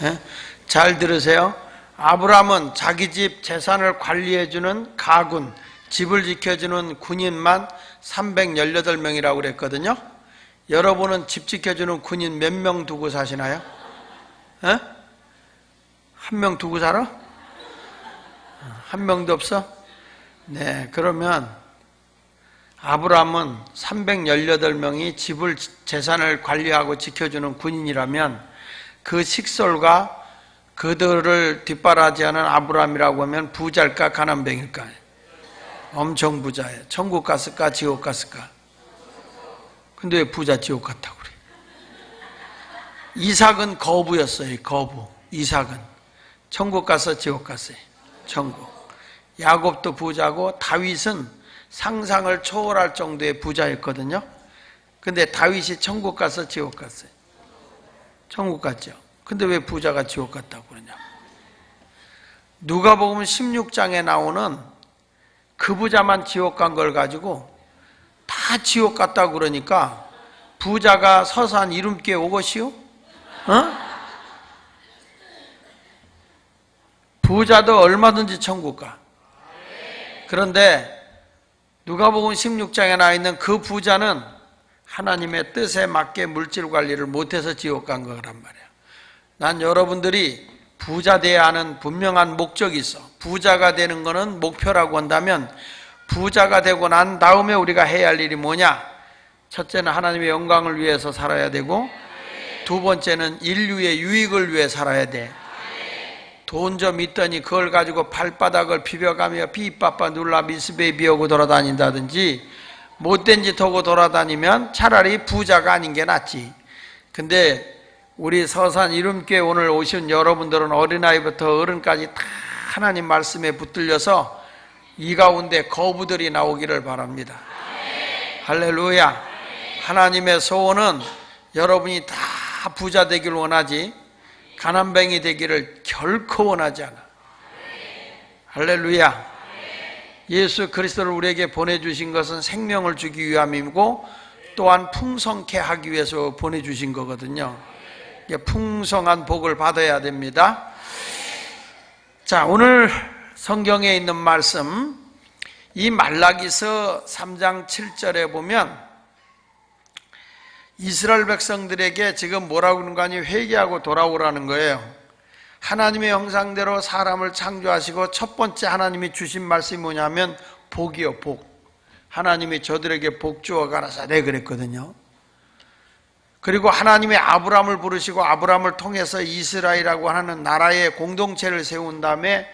예? 잘 들으세요. 아브라함은 자기 집 재산을 관리해주는 가군, 집을 지켜주는 군인만 318명이라고 그랬거든요. 여러분은 집 지켜주는 군인 몇 명 두고 사시나요? 예? 한 명 두고 살아? 한 명도 없어? 네, 그러면 아브라함은 318명이 집을, 재산을 관리하고 지켜주는 군인이라면 그 식솔과 그들을 뒷바라지하는 아브라함이라고 하면 부자일까 가난뱅일까? 엄청 부자예요. 천국 갔을까 지옥 갔을까? 근데 왜 부자 지옥 갔다고 그래? 이삭은 거부였어요. 거부. 이삭은 천국 가서 지옥 갔어요. 천국. 야곱도 부자고 다윗은 상상을 초월할 정도의 부자였거든요. 근데 다윗이 천국 가서 지옥 갔어요. 천국 갔죠. 근데 왜 부자가 지옥 갔다고 그러냐? 누가복음 16장에 나오는 그 부자만 지옥 간 걸 가지고 다 지옥 갔다고 그러니까 부자가 서산 이름께 오것이요? 부자도 얼마든지 천국 가. 그런데 누가복음 16장에 나와 있는 그 부자는 하나님의 뜻에 맞게 물질 관리를 못해서 지옥 간 거란 말이야. 난 여러분들이 부자 돼야 하는 분명한 목적이 있어. 부자가 되는 거는 목표라고 한다면 부자가 되고 난 다음에 우리가 해야 할 일이 뭐냐? 첫째는 하나님의 영광을 위해서 살아야 되고, 두 번째는 인류의 유익을 위해 살아야 돼. 돈 좀 있더니 그걸 가지고 발바닥을 비벼가며 삐빠빠 눌라 미스베이비 하고 돌아다닌다든지 못된 짓 하고 돌아다니면 차라리 부자가 아닌 게 낫지. 근데 우리 서산 이름교회 오늘 오신 여러분들은 어린아이부터 어른까지 다 하나님 말씀에 붙들려서 이 가운데 거부들이 나오기를 바랍니다. 할렐루야. 하나님의 소원은 여러분이 다 부자 되길 원하지 가난뱅이 되기를 결코 원하지 않아. 할렐루야. 예수 그리스도를 우리에게 보내주신 것은 생명을 주기 위함이고 또한 풍성케 하기 위해서 보내주신 거거든요. 풍성한 복을 받아야 됩니다. 자, 오늘 성경에 있는 말씀, 이 말라기서 3장 7절에 보면 이스라엘 백성들에게 지금 뭐라고 그러는 거 아니 회개하고 돌아오라는 거예요. 하나님의 형상대로 사람을 창조하시고 첫 번째 하나님이 주신 말씀이 뭐냐면 복이요, 복. 하나님이 저들에게 복 주어 가라사대 그랬거든요. 그리고 하나님의 아브라함을 부르시고 아브라함을 통해서 이스라엘이라고 하는 나라의 공동체를 세운 다음에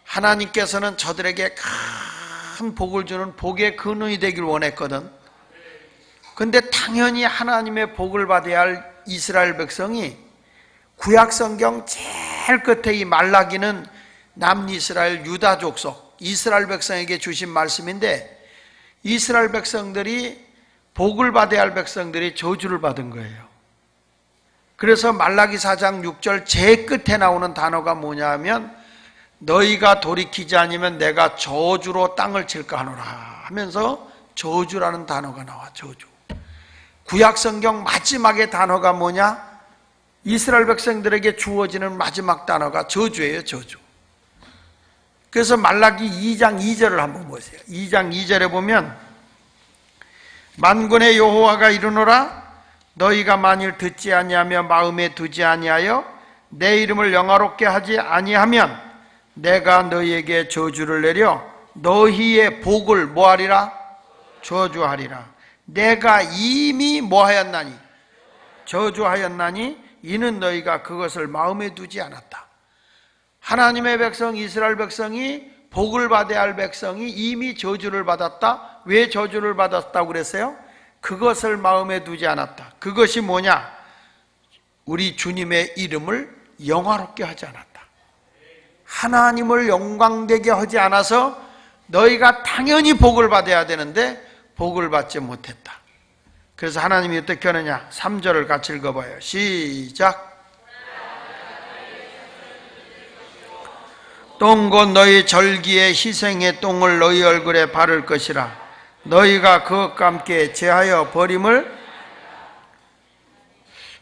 하나님께서는 저들에게 큰 복을 주는 복의 근원이 되길 원했거든. 근데 당연히 하나님의 복을 받아야 할 이스라엘 백성이 구약성경 제일 끝에 이 말라기는 남이스라엘 유다 족속 이스라엘 백성에게 주신 말씀인데 이스라엘 백성들이 복을 받아야 할 백성들이 저주를 받은 거예요. 그래서 말라기 4장 6절 제일 끝에 나오는 단어가 뭐냐 하면 너희가 돌이키지 않으면 내가 저주로 땅을 칠까 하노라 하면서 저주라는 단어가 나와. 저주. 구약성경 마지막의 단어가 뭐냐? 이스라엘 백성들에게 주어지는 마지막 단어가 저주예요. 저주. 그래서 말라기 2장 2절을 한번 보세요. 2장 2절에 보면 만군의 여호와가 이르노라 너희가 만일 듣지 아니하며 마음에 두지 아니하여 내 이름을 영화롭게 하지 아니하면 내가 너희에게 저주를 내려 너희의 복을 뭐하리라? 저주하리라. 내가 이미 뭐하였나니? 저주하였나니 이는 너희가 그것을 마음에 두지 않았다. 하나님의 백성 이스라엘 백성이 복을 받아야 할 백성이 이미 저주를 받았다. 왜 저주를 받았다고 그랬어요? 그것을 마음에 두지 않았다. 그것이 뭐냐? 우리 주님의 이름을 영화롭게 하지 않았다. 하나님을 영광되게 하지 않아서 너희가 당연히 복을 받아야 되는데 복을 받지 못했다. 그래서 하나님이 어떻게 하느냐? 3절을 같이 읽어봐요. 시작. 똥 곧 너희 절기의 희생의 똥을 너희 얼굴에 바를 것이라. 너희가 그것과 함께 제하여 버림을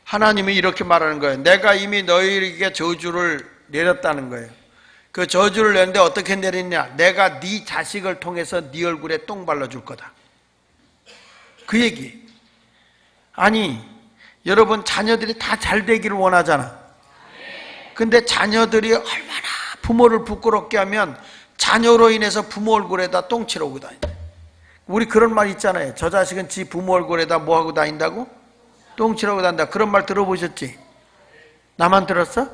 하나님이 이렇게 말하는 거예요. 내가 이미 너희에게 저주를 내렸다는 거예요. 그 저주를 내는데 어떻게 내렸냐? 내가 네 자식을 통해서 네 얼굴에 똥 발라줄 거다. 그 얘기. 아니, 여러분 자녀들이 다 잘 되기를 원하잖아. 근데 자녀들이 얼마나 부모를 부끄럽게 하면 자녀로 인해서 부모 얼굴에다 똥 치러오고 다닌다. 우리 그런 말 있잖아요. 저 자식은 지 부모 얼굴에다 뭐 하고 다닌다고? 똥 치러오고 다닌다. 그런 말 들어보셨지? 나만 들었어?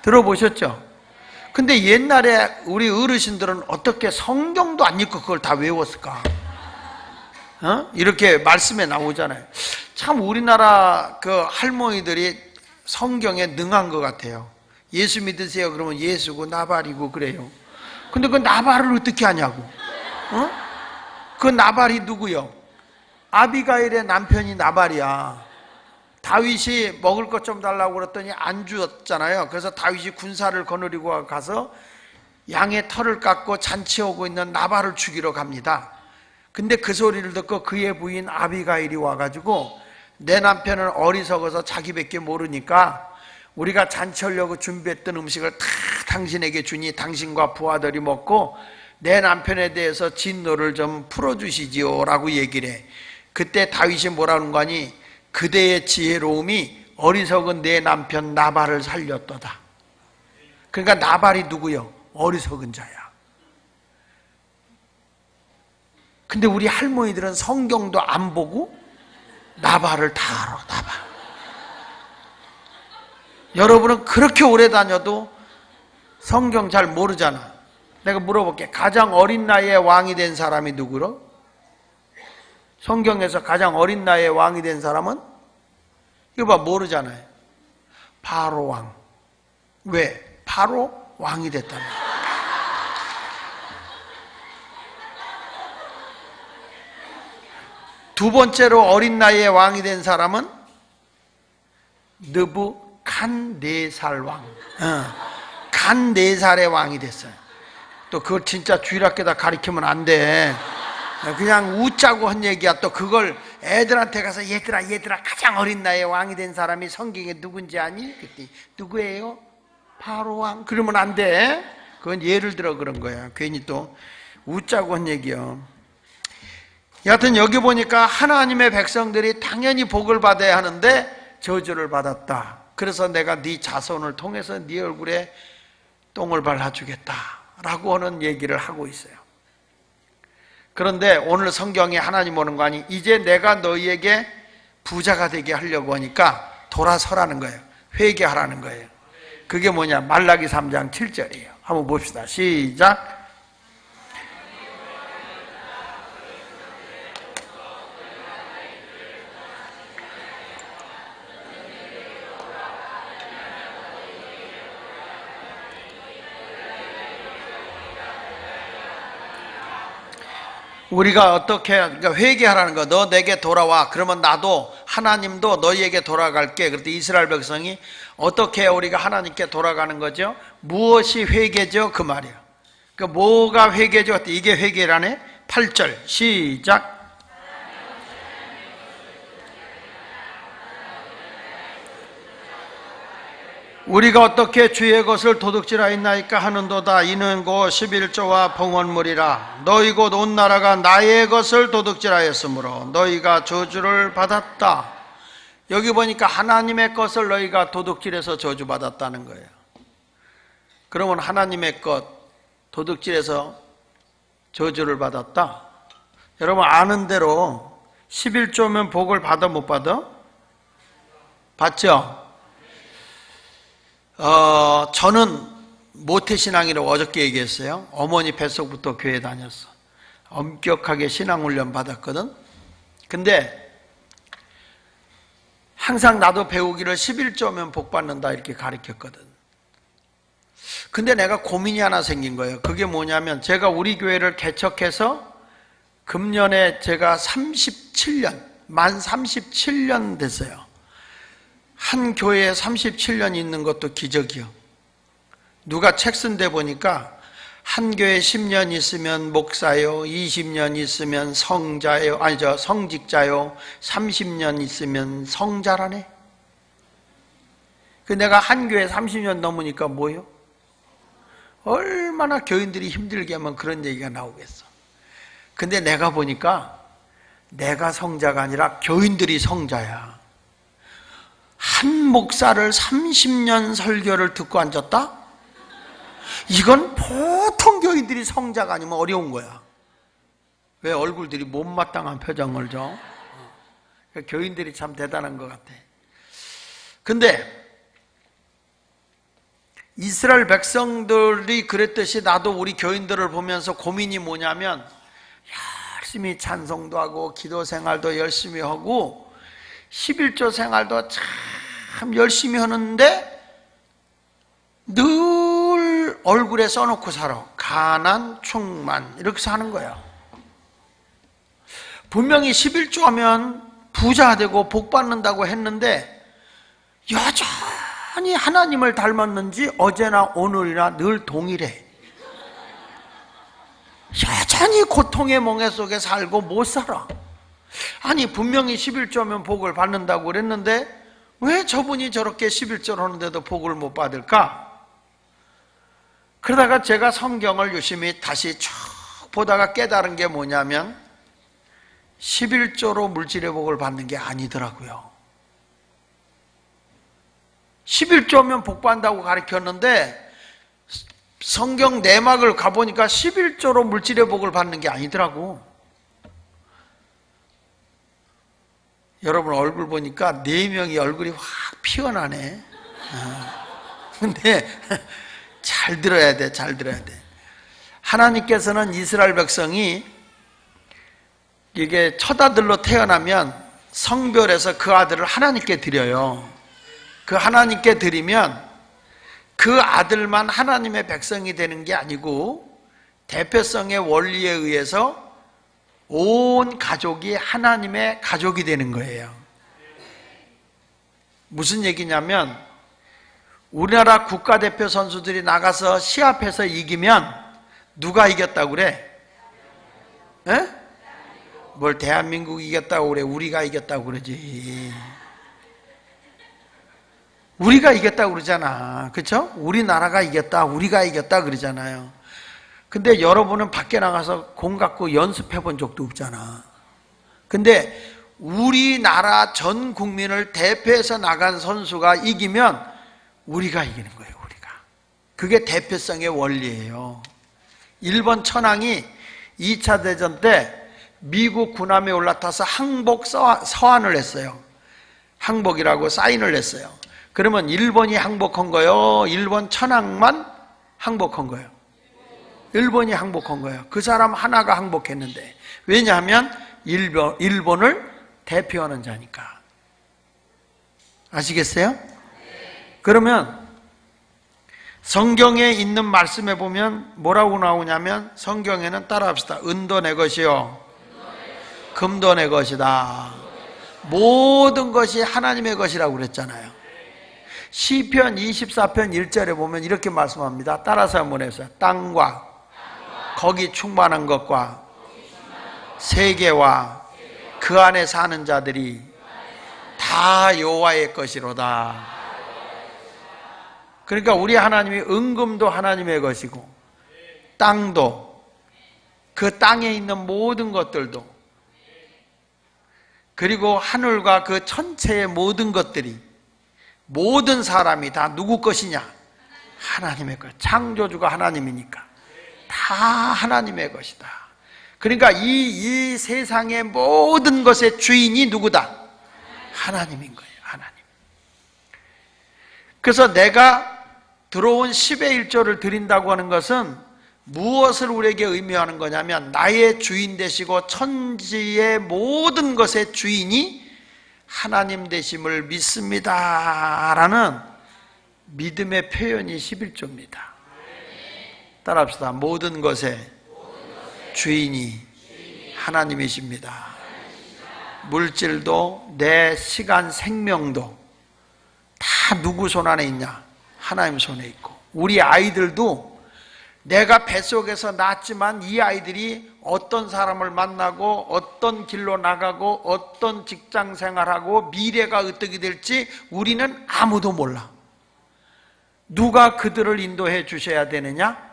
들어보셨죠? 근데 옛날에 우리 어르신들은 어떻게 성경도 안 읽고 그걸 다 외웠을까? 이렇게 말씀에 나오잖아요. 참 우리나라 그 할머니들이 성경에 능한 것 같아요. 예수 믿으세요 그러면 예수고 나발이고 그래요. 근데 그 나발을 어떻게 하냐고. 그 나발이 누구요? 아비가일의 남편이 나발이야. 다윗이 먹을 것 좀 달라고 그랬더니 안 주었잖아요. 그래서 다윗이 군사를 거느리고 가서 양의 털을 깎고 잔치하고 있는 나발을 죽이러 갑니다. 근데 그 소리를 듣고 그의 부인 아비가일이 와가지고 내 남편은 어리석어서 자기밖에 모르니까 우리가 잔치하려고 준비했던 음식을 다 당신에게 주니 당신과 부하들이 먹고 내 남편에 대해서 진노를 좀 풀어주시지요 라고 얘기를 해. 그때 다윗이 뭐라는 거니? 그대의 지혜로움이 어리석은 내 남편 나발을 살렸도다. 그러니까 나발이 누구요? 어리석은 자야. 근데 우리 할머니들은 성경도 안 보고 나발을 다 알아. 나발. 여러분은 그렇게 오래 다녀도 성경 잘 모르잖아. 내가 물어볼게. 가장 어린 나이에 왕이 된 사람이 누구로? 성경에서 가장 어린 나이에 왕이 된 사람은? 이거 봐, 모르잖아요. 바로 왕. 왜? 바로 왕이 됐단 말이야. 두 번째로 어린 나이에 왕이 된 사람은 느부갓네살 왕. 갓 4살의 왕이 됐어요. 또 그걸 진짜 주일학교에다 가르치면 안 돼. 그냥 웃자고 한 얘기야. 또 그걸 애들한테 가서 얘들아 가장 어린 나이에 왕이 된 사람이 성경에 누군지 아니? 그랬더니 누구예요? 바로 왕. 그러면 안 돼. 그건 예를 들어 그런 거야. 괜히 또 웃자고 한 얘기야. 여하튼 여기 보니까 하나님의 백성들이 당연히 복을 받아야 하는데 저주를 받았다. 그래서 내가 네 자손을 통해서 네 얼굴에 똥을 발라주겠다 라고 하는 얘기를 하고 있어요. 그런데 오늘 성경에 하나님 오는 거 아니? 이제 내가 너희에게 부자가 되게 하려고 하니까 돌아서라는 거예요. 회개하라는 거예요. 그게 뭐냐? 말라기 3장 7절이에요. 한번 봅시다. 시작. 우리가 어떻게, 그러니까 회개하라는 거. 너 내게 돌아와. 그러면 나도, 하나님도 너희에게 돌아갈게. 그랬더니 이스라엘 백성이 어떻게 우리가 하나님께 돌아가는 거죠? 무엇이 회개죠? 그 말이에요. 그러니까 뭐가 회개죠? 이게 회개라네? 8절 시작. 우리가 어떻게 주의 것을 도둑질하였나이까 하는도다. 이는 곧 11조와 봉헌물이라. 너희 곧 온 나라가 나의 것을 도둑질하였으므로 너희가 저주를 받았다. 여기 보니까 하나님의 것을 너희가 도둑질해서 저주받았다는 거예요. 그러면 하나님의 것 도둑질해서 저주를 받았다. 여러분 아는 대로 11조면 복을 받아 못 받아? 받죠? 저는 모태신앙이라고 어저께 얘기했어요. 어머니 뱃속부터 교회 다녔어. 엄격하게 신앙훈련 받았거든. 근데 항상 나도 배우기를 11조면 복 받는다 이렇게 가르쳤거든. 근데 내가 고민이 하나 생긴 거예요. 그게 뭐냐면 제가 우리 교회를 개척해서 금년에 제가 37년, 만 37년 됐어요. 한 교회에 37년 있는 것도 기적이요. 누가 책 쓴 데 보니까 한 교회에 10년 있으면 목사요, 20년 있으면 성자요, 성직자요, 30년 있으면 성자라네. 내가 한 교회 30년 넘으니까 뭐요? 얼마나 교인들이 힘들게 하면 그런 얘기가 나오겠어. 근데 내가 보니까 내가 성자가 아니라 교인들이 성자야. 한 목사를 30년 설교를 듣고 앉았다? 이건 보통 교인들이 성자가 아니면 어려운 거야. 왜 얼굴들이 못마땅한 표정을 줘? 교인들이 참 대단한 것 같아. 근데 이스라엘 백성들이 그랬듯이 나도 우리 교인들을 보면서 고민이 뭐냐면 열심히 찬송도 하고 기도 생활도 열심히 하고 11조 생활도 참 열심히 하는데 늘 얼굴에 써놓고 살아. 가난, 충만 이렇게 사는 거야. 분명히 11조 하면 부자 되고 복 받는다고 했는데 여전히 하나님을 닮았는지 어제나 오늘이나 늘 동일해. 여전히 고통의 멍에 속에 살고 못 살아. 아니 분명히 11조면 복을 받는다고 그랬는데 왜 저분이 저렇게 11조를 하는데도 복을 못 받을까? 그러다가 제가 성경을 유심히 다시 쭉 보다가 깨달은 게 뭐냐면 11조로 물질의 복을 받는 게 아니더라고요. 11조면 복 받는다고 가르쳤는데 성경 내막을 가보니까 11조로 물질의 복을 받는 게 아니더라고. 여러분 얼굴 보니까 4명이 얼굴이 확 피어나네. 근데 잘 들어야 돼, 잘 들어야 돼. 하나님께서는 이스라엘 백성이 이게 첫 아들로 태어나면 성별해서 그 아들을 하나님께 드려요. 그 하나님께 드리면 그 아들만 하나님의 백성이 되는 게 아니고 대표성의 원리에 의해서 온 가족이 하나님의 가족이 되는 거예요. 무슨 얘기냐면 우리나라 국가대표 선수들이 나가서 시합해서 이기면 누가 이겼다고 그래? 에? 뭘 대한민국이 이겼다고 그래? 우리가 이겼다고 그러지. 우리가 이겼다고 그러잖아. 그렇죠? 우리나라가 이겼다, 우리가 이겼다 그러잖아요. 근데 여러분은 밖에 나가서 공 갖고 연습해 본 적도 없잖아. 근데 우리나라 전 국민을 대표해서 나간 선수가 이기면 우리가 이기는 거예요, 우리가. 그게 대표성의 원리예요. 일본 천황이 2차 대전 때 미국 군함에 올라타서 항복 서한을 했어요. 항복이라고 사인을 했어요. 그러면 일본이 항복한 거예요? 일본 천황만 항복한 거예요? 일본이 항복한 거예요. 그 사람 하나가 항복했는데. 왜냐하면 일본을 대표하는 자니까. 아시겠어요? 그러면 성경에 있는 말씀에 보면 뭐라고 나오냐면 성경에는 따라합시다. 은도 내 것이요 금도 내 것이다. 모든 것이 하나님의 것이라고 그랬잖아요. 시편 24편 1절에 보면 이렇게 말씀합니다. 따라서 한번 해보세요. 땅과 거기 충만한 것과 세계와 그 안에 사는 자들이 다 여호와의 것이로다. 그러니까 우리 하나님이 은금도 하나님의 것이고 땅도 그 땅에 있는 모든 것들도 그리고 하늘과 그 천체의 모든 것들이 모든 사람이 다 누구 것이냐? 하나님의 것. 창조주가 하나님이니까 다 하나님의 것이다. 그러니까 이 세상의 모든 것의 주인이 누구다? 하나님인 거예요. 하나님. 그래서 내가 들어온 10의 1조를 드린다고 하는 것은 무엇을 우리에게 의미하는 거냐면 나의 주인 되시고 천지의 모든 것의 주인이 하나님 되심을 믿습니다 라는 믿음의 표현이 11조입니다. 따라합시다. 모든 것의 주인이 하나님이십니다. 물질도 내 시간 생명도 다 누구 손 안에 있냐? 하나님 손에 있고 우리 아이들도 내가 뱃속에서 낳았지만 이 아이들이 어떤 사람을 만나고 어떤 길로 나가고 어떤 직장 생활하고 미래가 어떻게 될지 우리는 아무도 몰라. 누가 그들을 인도해 주셔야 되느냐?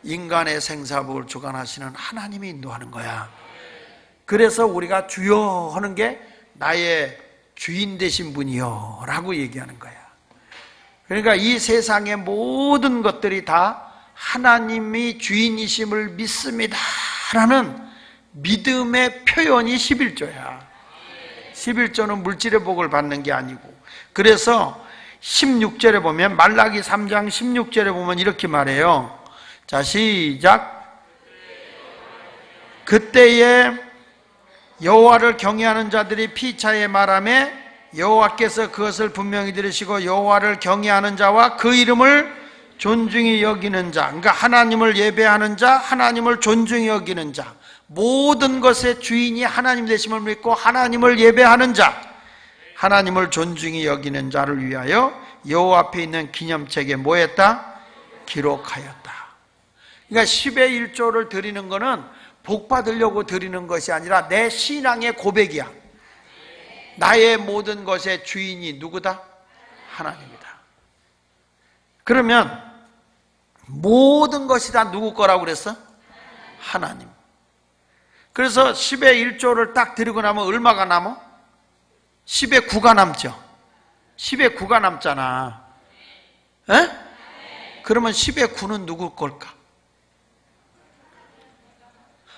인간의 생사복을 주관하시는 하나님이 인도하는 거야. 그래서 우리가 주여 하는 게 나의 주인 되신 분이요 라고 얘기하는 거야. 그러니까 이 세상의 모든 것들이 다 하나님이 주인이심을 믿습니다 라는 믿음의 표현이 11조야. 11조는 물질의 복을 받는 게 아니고, 그래서 16절에 보면, 말라기 3장 16절에 보면 이렇게 말해요. 자, 시작. 그때에 여호와를 경외하는 자들이 피차에 말하매 여호와께서 그것을 분명히 들으시고 여호와를 경외하는 자와 그 이름을 존중히 여기는 자, 그러니까 하나님을 예배하는 자, 하나님을 존중히 여기는 자, 모든 것의 주인이 하나님 되심을 믿고 하나님을 예배하는 자, 하나님을 존중히 여기는 자를 위하여 여호와 앞에 있는 기념책에 뭐 했다? 기록하였다. 그러니까 10의 1조를 드리는 것은 복 받으려고 드리는 것이 아니라 내 신앙의 고백이야. 나의 모든 것의 주인이 누구다? 하나님이다. 그러면 모든 것이 다 누구 거라고 그랬어? 하나님. 그래서 10의 1조를 딱 드리고 나면 얼마가 남아? 10의 9가 남죠. 10의 9가 남잖아. 에? 그러면 10의 9는 누구 걸까?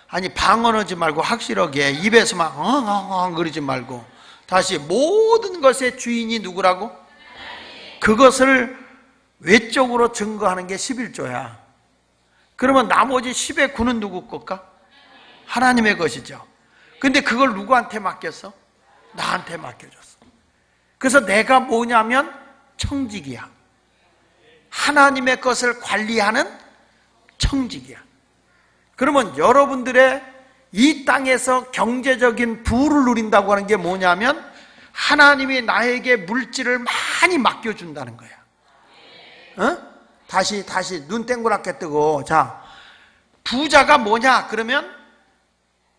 아니, 방언하지 말고 확실하게 입에서 막 엉엉엉 그러지 말고 다시, 모든 것의 주인이 누구라고? 그것을 외적으로 증거하는 게 11조야. 그러면 나머지 10의 9는 누구 걸까? 하나님의 것이죠. 근데 그걸 누구한테 맡겼어? 나한테 맡겨줬어. 그래서 내가 뭐냐면 청직이야. 하나님의 것을 관리하는 청직이야. 그러면 여러분들의 이 땅에서 경제적인 부를 누린다고 하는 게 뭐냐면 하나님이 나에게 물질을 많이 맡겨준다는 거야. 어? 다시 눈 땡그랗게 뜨고, 자, 부자가 뭐냐? 그러면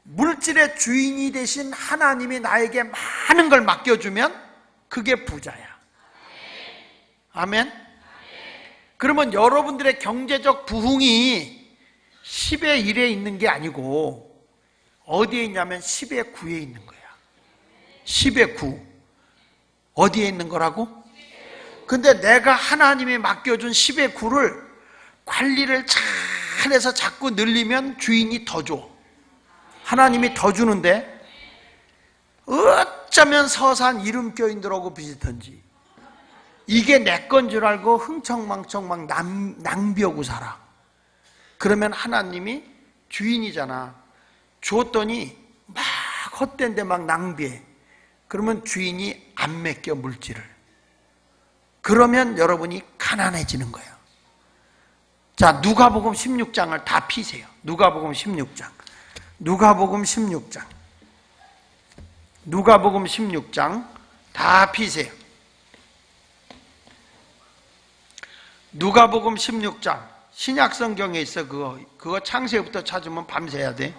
물질의 주인이 되신 하나님이 나에게 많은 걸 맡겨주면 그게 부자야. 아멘? 그러면 여러분들의 경제적 부흥이 10의 1에 있는 게 아니고 어디에 있냐면 10의 9에 있는 거야. 10의 9. 어디에 있는 거라고? 근데 내가 하나님이 맡겨준 10의 9를 관리를 잘해서 자꾸 늘리면 주인이 더 줘. 하나님이 더 주는데 어쩌면 서산 이름교인들하고 비슷한지 이게 내 건 줄 알고 흥청망청 막 낭비하고 살아. 그러면 하나님이 주인이잖아. 줬더니 막 헛된데 막 낭비해. 그러면 주인이 안 맡겨 물질을. 그러면 여러분이 가난해지는 거예요. 자, 누가복음 16장을 다 피세요. 누가복음 16장. 누가복음 16장. 누가복음 16장 다 피세요. 누가복음 16장. 신약성경에 있어. 그거 창세부터 찾으면 밤새야 돼.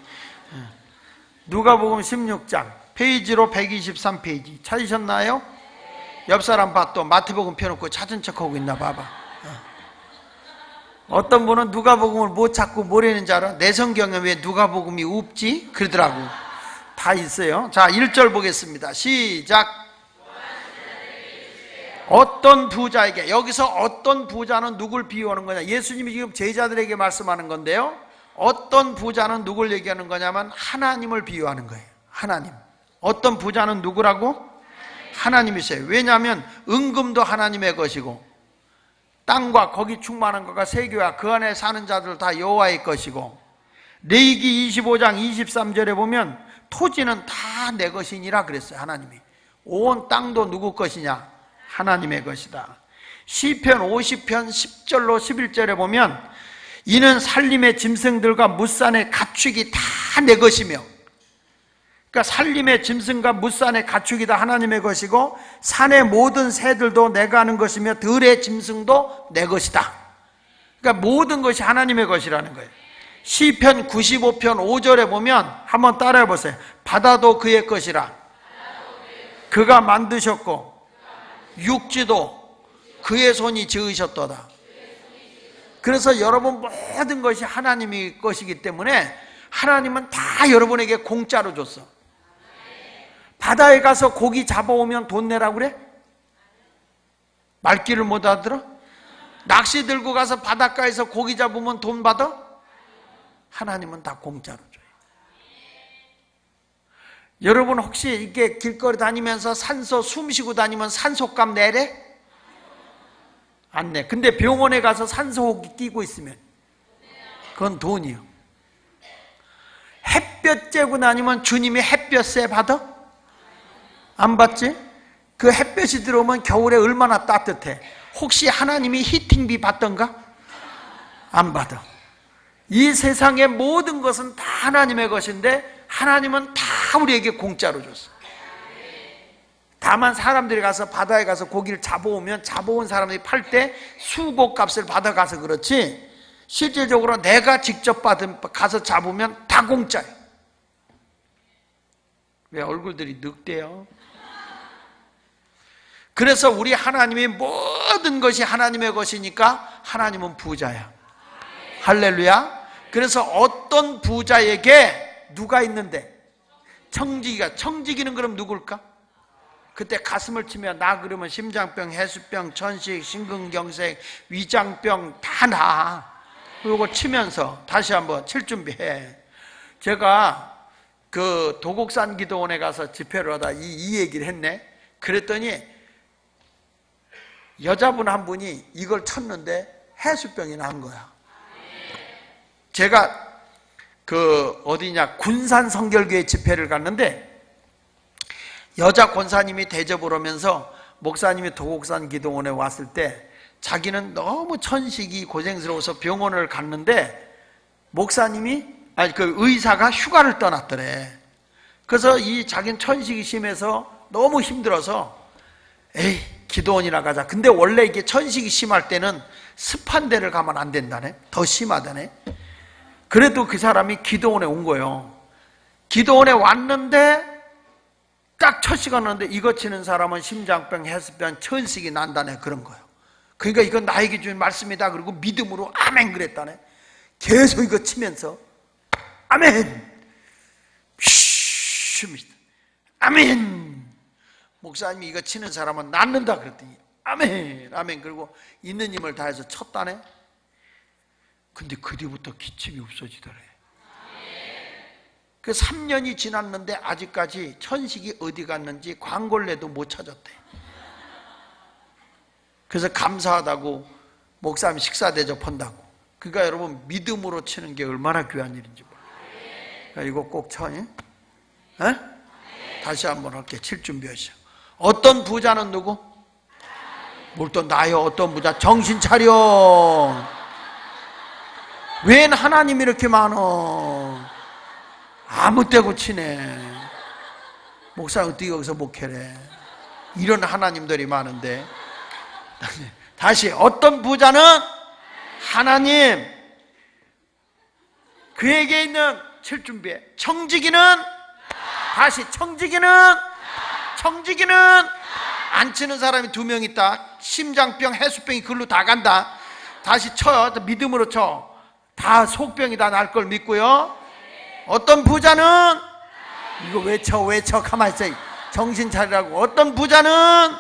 누가복음 16장 페이지로 123페이지 찾으셨나요? 옆 사람 봐. 또 마태복음 펴놓고 찾은 척하고 있나 봐봐. 어떤 분은 누가복음을 못 찾고 뭐라는지 알아? 내 성경에 왜 누가복음이 없지? 그러더라고. 다 있어요. 자, 1절 보겠습니다. 시작. 어떤 부자에게, 여기서 어떤 부자는 누굴 비유하는 거냐? 예수님이 지금 제자들에게 말씀하는 건데요, 어떤 부자는 누굴 얘기하는 거냐면 하나님을 비유하는 거예요. 하나님. 어떤 부자는 누구라고? 하나님이세요. 왜냐하면 은금도 하나님의 것이고 땅과 거기 충만한 것과 세계와 그 안에 사는 자들 다 여호와의 것이고, 레위기 25장 23절에 보면 토지는 다 내 것이니라 그랬어요. 하나님이. 온 땅도 누구 것이냐? 하나님의 것이다. 시편 50편 10절로 11절에 보면 이는 살림의 짐승들과 무산의 가축이 다 내 것이며, 그러니까 살림의 짐승과 무산의 가축이 다 하나님의 것이고 산의 모든 새들도 내가 하는 것이며 들의 짐승도 내 것이다. 그러니까 모든 것이 하나님의 것이라는 거예요. 시편 95편 5절에 보면 한번 따라해 보세요. 바다도 그의 것이라. 그가 만드셨고 육지도 그의 손이 지으셨도다. 그래서 여러분 모든 것이 하나님의 것이기 때문에 하나님은 다 여러분에게 공짜로 줬어. 바다에 가서 고기 잡아오면 돈 내라고 그래? 말귀를 못 알아들어? 낚시 들고 가서 바닷가에서 고기 잡으면 돈 받아? 하나님은 다 공짜로 줘요. 여러분 혹시 이렇게 길거리 다니면서 산소 숨 쉬고 다니면 산소값 내래? 안 내. 근데 병원에 가서 산소호흡기 끼고 있으면 그건 돈이요. 햇볕 쬐고 다니면 주님이 햇볕세 받아? 안 받지? 그 햇볕이 들어오면 겨울에 얼마나 따뜻해. 혹시 하나님이 히팅비 받던가? 안 받아. 이 세상의 모든 것은 다 하나님의 것인데 하나님은 다 우리에게 공짜로 줬어. 다만 사람들이 가서 바다에 가서 고기를 잡아오면 잡아온 사람들이 팔 때 수고값을 받아가서 그렇지 실질적으로 내가 직접 가서 잡으면 다 공짜예요. 왜 얼굴들이 늑대요? 그래서 우리 하나님이 모든 것이 하나님의 것이니까 하나님은 부자야. 할렐루야. 그래서 어떤 부자에게 누가 있는데? 청지기가. 청지기는 그럼 누굴까? 그때 가슴을 치면 나 그러면 심장병, 해수병, 천식, 심근경색, 위장병 다 나. 그리고 치면서 다시 한번 칠 준비해. 제가 그 도곡산 기도원에 가서 집회를 하다 이 얘기를 했네. 그랬더니 여자분 한 분이 이걸 쳤는데 해수병이 난 거야. 제가 그 어디냐 군산 성결교회 집회를 갔는데 여자 권사님이 대접을 하면서 목사님이 도곡산 기도원에 왔을 때 자기는 너무 천식이 고생스러워서 병원을 갔는데 목사님이 그 의사가 휴가를 떠났더래. 그래서 이 자기는 천식이 심해서 너무 힘들어서 에이 기도원이나 가자. 근데 원래 이게 천식이 심할 때는 습한 데를 가면 안 된다네. 더 심하다네. 그래도 그 사람이 기도원에 온 거예요. 기도원에 왔는데 딱 첫 시간 왔는데 이거 치는 사람은 심장병, 해수병, 천식이 난다네. 그런 거예요. 그러니까 이건 나에게 주신 말씀이다. 그리고 믿음으로 아멘 그랬다네. 계속 이거 치면서 아멘 아멘. 목사님이 이거 치는 사람은 낫는다 그랬더니 아멘 아멘. 그리고 있는 힘을 다해서 쳤다네. 근데 그 뒤부터 기침이 없어지더래. 그 3년이 지났는데 아직까지 천식이 어디 갔는지 광골레도 못 찾았대. 그래서 감사하다고 목사님 식사 대접한다고. 그러니까 여러분 믿음으로 치는 게 얼마나 귀한 일인지 몰라요. 그러니까 이거 꼭 쳐. 에? 다시 한번 할게. 칠 준비하시오. 어떤 부자는 누구? 뭘 또 나요? 어떤 부자? 정신 차려. 웬 하나님이 이렇게 많어? 아무 때고 치네. 목사님 어떻게 여기서 목회래? 이런 하나님들이 많은데. 다시 어떤 부자는 하나님. 그에게 있는 칠 준비해. 청지기는 다시 청지기는 안 치는 사람이 2명 있다. 심장병, 해수병이 글로 다 간다. 다시 쳐요. 믿음으로 쳐. 다 속병이 다 날 걸 믿고요. 어떤 부자는 이거 외쳐 가만히 있어. 정신 차리라고. 어떤 부자는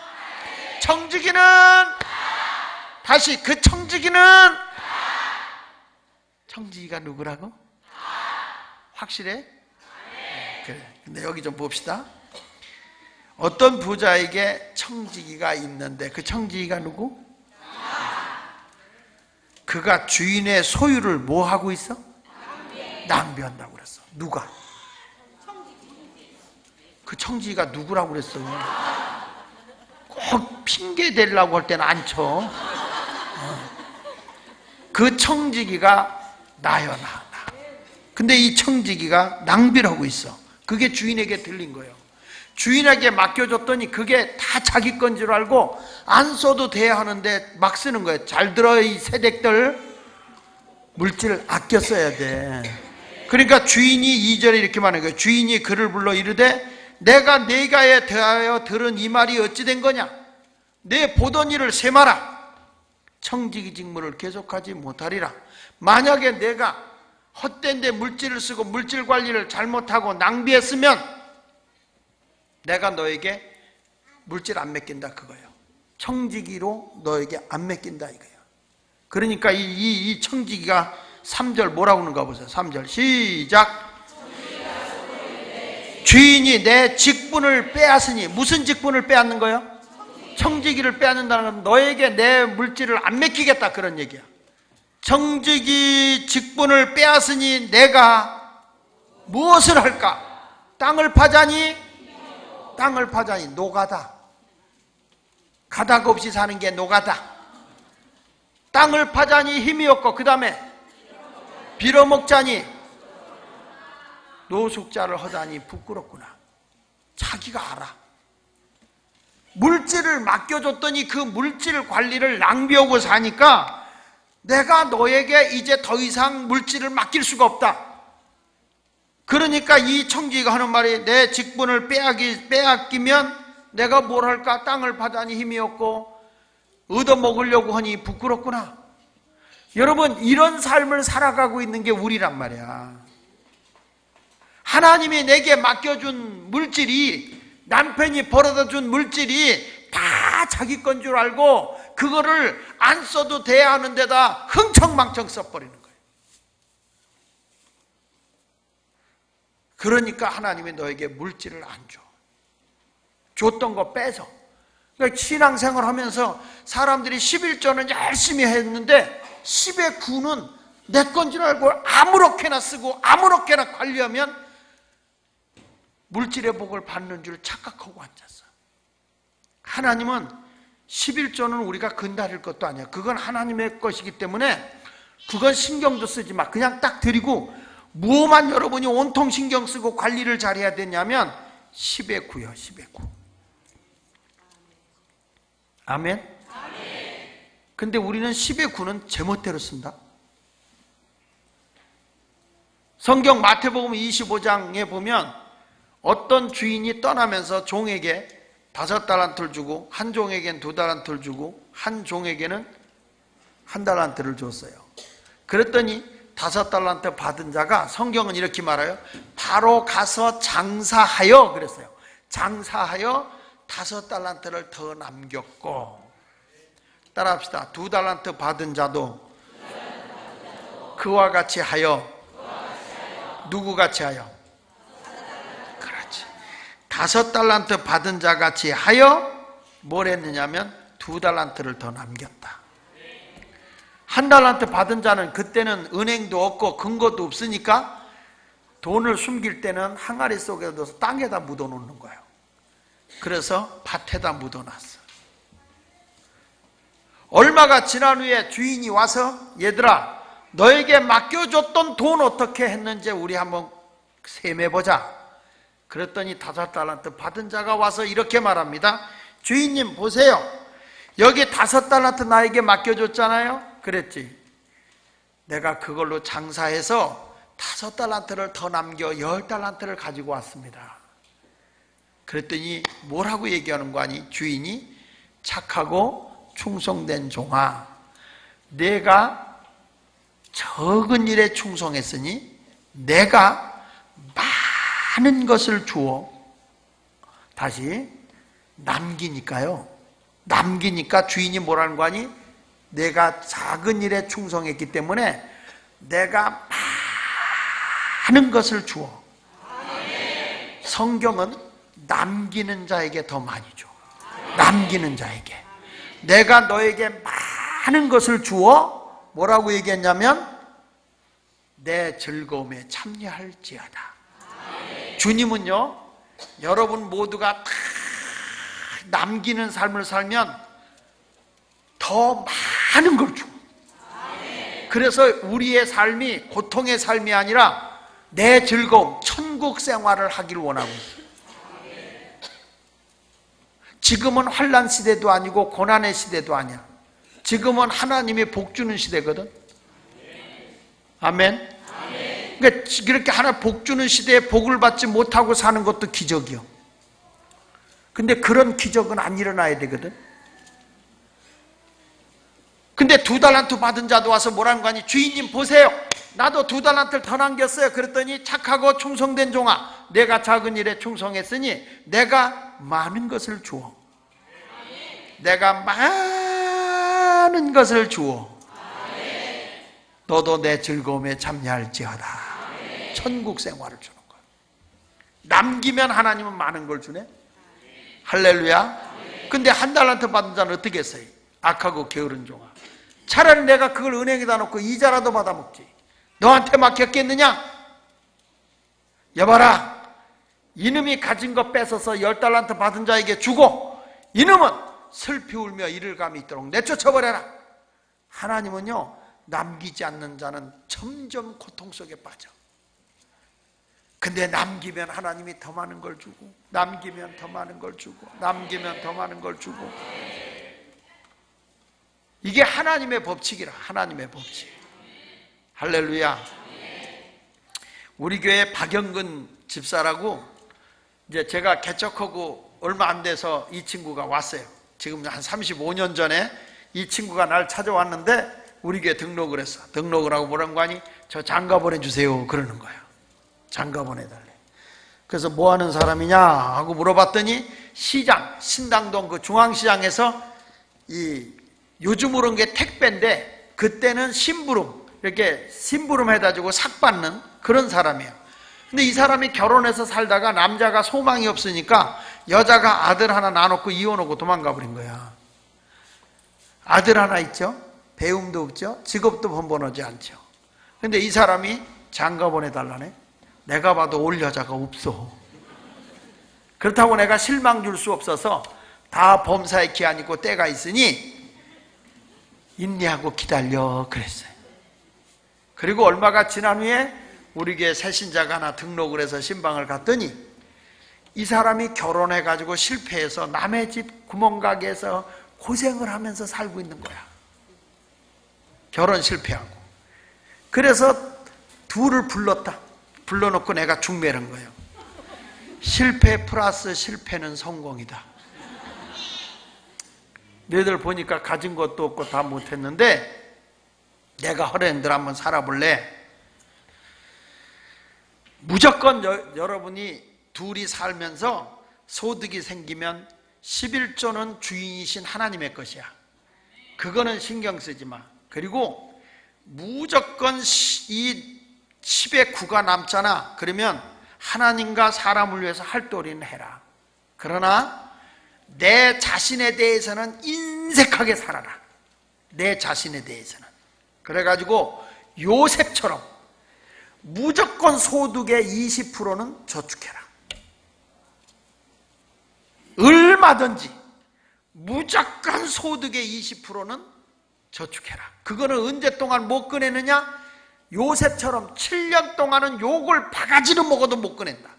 청지기는 다시 그 청지기는 청지기가 누구라고? 확실해? 그래. 근데 여기 좀 봅시다. 어떤 부자에게 청지기가 있는데 그 청지기가 누구? 그가 주인의 소유를 뭐 하고 있어? 낭비한다고 그랬어. 누가? 그 청지기가 누구라고 그랬어? 꼭 핑계 대려고 할 때는 안 쳐. 그 청지기가 나요, 나. 근데 이 청지기가 낭비를 하고 있어. 그게 주인에게 들린 거예요. 주인에게 맡겨줬더니 그게 다 자기 건 줄 알고 안 써도 돼야 하는데 막 쓰는 거예요. 잘 들어, 이 새댁들. 물질 아껴 써야 돼. 그러니까 주인이 2절에 이렇게 말하는 거예요. 주인이 그를 불러 이르되 내가 네가에 대하여 들은 이 말이 어찌 된 거냐? 내 보던 일을 세마라. 청지기 직무를 계속하지 못하리라. 만약에 내가 헛된 데 물질을 쓰고 물질 관리를 잘못하고 낭비했으면 내가 너에게 물질 안 맡긴다 그거예요. 청지기로 너에게 안 맡긴다 이거예요. 그러니까 이 청지기가 3절 뭐라고 하는가 보세요. 3절 시작. 주인이 내 직분을 빼앗으니, 무슨 직분을 빼앗는 거예요? 청지기를 빼앗는다는 건 너에게 내 물질을 안 맡기겠다 그런 얘기야. 청지기 직분을 빼앗으니 내가 무엇을 할까? 땅을 파자니, 땅을 파자니 노가다. 가닥 없이 사는 게 노가다. 땅을 파자니 힘이 없고 그 다음에 빌어먹자니 노숙자를 하다니 부끄럽구나. 자기가 알아. 물질을 맡겨줬더니 그 물질 관리를 낭비하고 사니까 내가 너에게 이제 더 이상 물질을 맡길 수가 없다. 그러니까 이 청지기가 하는 말이 내 직분을 빼앗기면 내가 뭘 할까? 땅을 파다니 힘이 없고 얻어먹으려고 하니 부끄럽구나. 여러분, 이런 삶을 살아가고 있는 게 우리란 말이야. 하나님이 내게 맡겨준 물질이, 남편이 벌어다준 물질이 다 자기 건 줄 알고 그거를 안 써도 돼야 하는 데다 흥청망청 써버리는 거예요. 그러니까 하나님이 너에게 물질을 안 줘. 줬던 거 빼서. 그러니까 신앙생활 하면서 사람들이 11조는 열심히 했는데 10의 9는 내 건 줄 알고 아무렇게나 쓰고 아무렇게나 관리하면 물질의 복을 받는 줄 착각하고 앉았어. 하나님은 11조는 우리가 건드릴 것도 아니야. 그건 하나님의 것이기 때문에 그건 신경도 쓰지 마. 그냥 딱 드리고, 무엇만 여러분이 온통 신경 쓰고 관리를 잘해야 되냐면 10의 9요. 10의 9. 아멘? 근데 우리는 10의 9는 제멋대로 쓴다. 성경 마태복음 25장에 보면 어떤 주인이 떠나면서 종에게 5달란트를 주고 한 종에게는 2달란트를 주고 한 종에게는 1달란트를 줬어요. 그랬더니 5달란트 받은 자가, 성경은 이렇게 말해요. 바로 가서 장사하여 그랬어요. 장사하여 5달란트를 더 남겼고, 따라합시다. 2달란트 받은 자도 그와 같이 하여, 누구 같이 하여? 그렇지. 5달란트 받은 자 같이 하여 뭘 했느냐면 2달란트를 더 남겼다. 1달란트 받은 자는 그때는 은행도 없고 근거도 없으니까 돈을 숨길 때는 항아리 속에 넣어서 땅에다 묻어놓는 거예요. 그래서 밭에다 묻어놨어. 얼마가 지난 후에 주인이 와서, 얘들아, 너에게 맡겨줬던 돈 어떻게 했는지 우리 한번 세매보자. 그랬더니 5달란트 받은 자가 와서 이렇게 말합니다. 주인님 보세요. 여기 5달란트 나에게 맡겨줬잖아요. 그랬지. 내가 그걸로 장사해서 5달란트를 더 남겨 10달란트를 가지고 왔습니다. 그랬더니 뭐라고 얘기하는 거 아니? 주인이 착하고 충성된 종아, 내가 적은 일에 충성했으니 내가 많은 것을 주어, 다시 남기니까요. 남기니까 주인이 뭐라는 거 아니? 내가 작은 일에 충성했기 때문에 내가 많은 것을 주어. 성경은 남기는 자에게 더 많이 줘. 남기는 자에게. 내가 너에게 많은 것을 주어 뭐라고 얘기했냐면 내 즐거움에 참여할지어다. 주님은요, 여러분 모두가 다 남기는 삶을 살면 더 많은 걸 줘. 그래서 우리의 삶이 고통의 삶이 아니라 내 즐거움, 천국 생활을 하기를 원하고 있어요. 지금은 환난 시대도 아니고 고난의 시대도 아니야. 지금은 하나님이 복 주는 시대거든. 아멘. 그러니까 그렇게 하나 복 주는 시대에 복을 받지 못하고 사는 것도 기적이요. 근데 그런 기적은 안 일어나야 되거든. 근데 2달란트 받은 자도 와서 뭐라는 거 아니? 주인님 보세요, 나도 2달란트를 더 남겼어요. 그랬더니 착하고 충성된 종아, 내가 작은 일에 충성했으니 내가 많은 것을 주어. 내가 많은 것을 주어. 너도 내 즐거움에 참여할지어다. 천국 생활을 주는 거야. 남기면 하나님은 많은 걸 주네. 할렐루야. 근데 1달란트 받은 자는 어떻게 했어요? 악하고 게으른 종아, 차라리 내가 그걸 은행에다 놓고 이자라도 받아먹지, 너한테 맡겼겠느냐? 여봐라, 이놈이 가진 거 뺏어서 10달란트 받은 자에게 주고 이놈은 슬피 울며 이를 감이 있도록 내쫓아버려라. 하나님은요, 남기지 않는 자는 점점 고통 속에 빠져. 근데 남기면 하나님이 더 많은 걸 주고, 남기면 더 많은 걸 주고, 남기면 더 많은 걸 주고. 이게 하나님의 법칙이라. 하나님의 법칙. 할렐루야. 우리 교회 박영근 집사라고, 이제 제가 개척하고 얼마 안 돼서 이 친구가 왔어요. 지금 한 35년 전에 이 친구가 날 찾아왔는데 우리 교회 등록을 했어. 등록을 하고 뭐라는 거 아니? 저 장가 보내주세요 그러는 거야. 장가 보내달래. 그래서 뭐 하는 사람이냐 하고 물어봤더니 시장, 신당동 그 중앙시장에서 이 요즘 그런 게 택배인데 그때는 심부름, 이렇게 심부름 해가지고 삭 받는 그런 사람이에요. 근데 이 사람이 결혼해서 살다가 남자가 소망이 없으니까 여자가 아들 하나 낳아놓고 이혼하고 도망가 버린 거야. 아들 하나 있죠? 배움도 없죠? 직업도 번번하지 않죠? 근데 이 사람이 장가 보내달라네? 내가 봐도 올 여자가 없어. 그렇다고 내가 실망 줄 수 없어서 다 범사의 기한이고 때가 있으니 인내하고 기다려 그랬어요. 그리고 얼마가 지난 후에 우리 교회 새신자가 하나 등록을 해서 신방을 갔더니 이 사람이 결혼해가지고 실패해서 남의 집 구멍가게에서 고생을 하면서 살고 있는 거야. 결혼 실패하고. 그래서 둘을 불렀다. 불러놓고 내가 중매한 거예요. 실패 플러스 실패는 성공이다. 너희들 보니까 가진 것도 없고 다 못했는데 내가 허랜들 한번 살아볼래? 무조건 여러분이 둘이 살면서 소득이 생기면 11조는 주인이신 하나님의 것이야. 그거는 신경 쓰지 마. 그리고 무조건 이 10의 9가 남잖아. 그러면 하나님과 사람을 위해서 할도리는 해라. 그러나 내 자신에 대해서는 인색하게 살아라. 내 자신에 대해서는. 그래가지고 요셉처럼 무조건 소득의 20%는 저축해라. 얼마든지 무조건 소득의 20%는 저축해라. 그거는 언제 동안 못 꺼내느냐? 요셉처럼 7년 동안은 욕을 바가지로 먹어도 못 꺼낸다.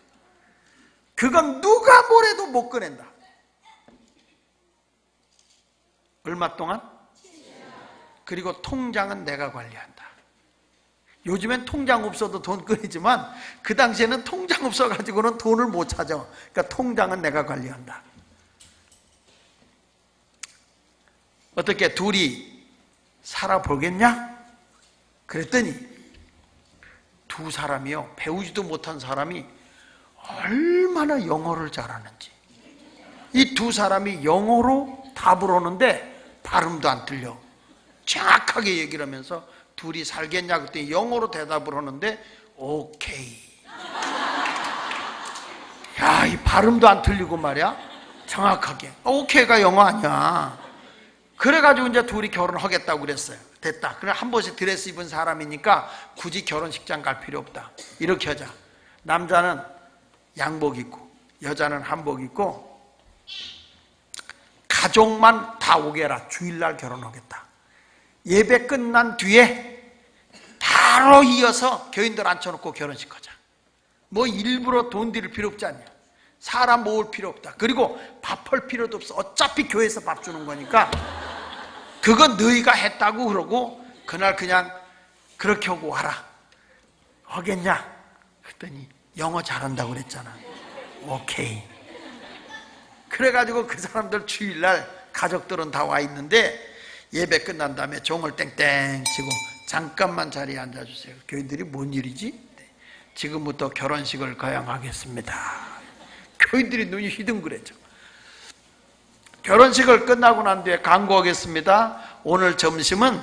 그건 누가 뭐래도 못 꺼낸다. 얼마 동안? 그리고 통장은 내가 관리한다. 요즘엔 통장 없어도 돈 꺼내지만 그 당시에는 통장 없어가지고는 돈을 못 찾아. 그러니까 통장은 내가 관리한다. 어떻게 둘이 살아보겠냐? 그랬더니 두 사람이요, 배우지도 못한 사람이 얼마나 영어를 잘하는지. 이 두 사람이 영어로 답을 오는데 발음도 안 틀려. 정확하게 얘기를 하면서 둘이 살겠냐 그랬더니 영어로 대답을 하는데 오케이. 야, 이 발음도 안 틀리고 말이야. 정확하게. 오케이가 영어 아니야. 그래가지고 이제 둘이 결혼하겠다고 그랬어요. 됐다. 그래 한 번씩 드레스 입은 사람이니까 굳이 결혼식장 갈 필요 없다. 이렇게 하자. 남자는 양복 입고 여자는 한복 입고 가족만 다 오게 해라. 주일날 결혼하겠다. 예배 끝난 뒤에 바로 이어서 교인들 앉혀놓고 결혼식 하자. 뭐 일부러 돈 들일 필요 없지 않냐. 사람 모을 필요 없다. 그리고 밥할 필요도 없어. 어차피 교회에서 밥 주는 거니까 그건 너희가 했다고 그러고 그날 그냥 그렇게 하고 와라. 하겠냐? 그랬더니 영어 잘한다고 그랬잖아. 오케이. 그래가지고 그 사람들 주일날 가족들은 다 와 있는데 예배 끝난 다음에 종을 땡땡 치고 잠깐만 자리에 앉아주세요. 교인들이 뭔 일이지? 네. 지금부터 결혼식을 거행하겠습니다. 교인들이 눈이 휘둥그레져. 결혼식을 끝나고 난 뒤에 광고하겠습니다. 오늘 점심은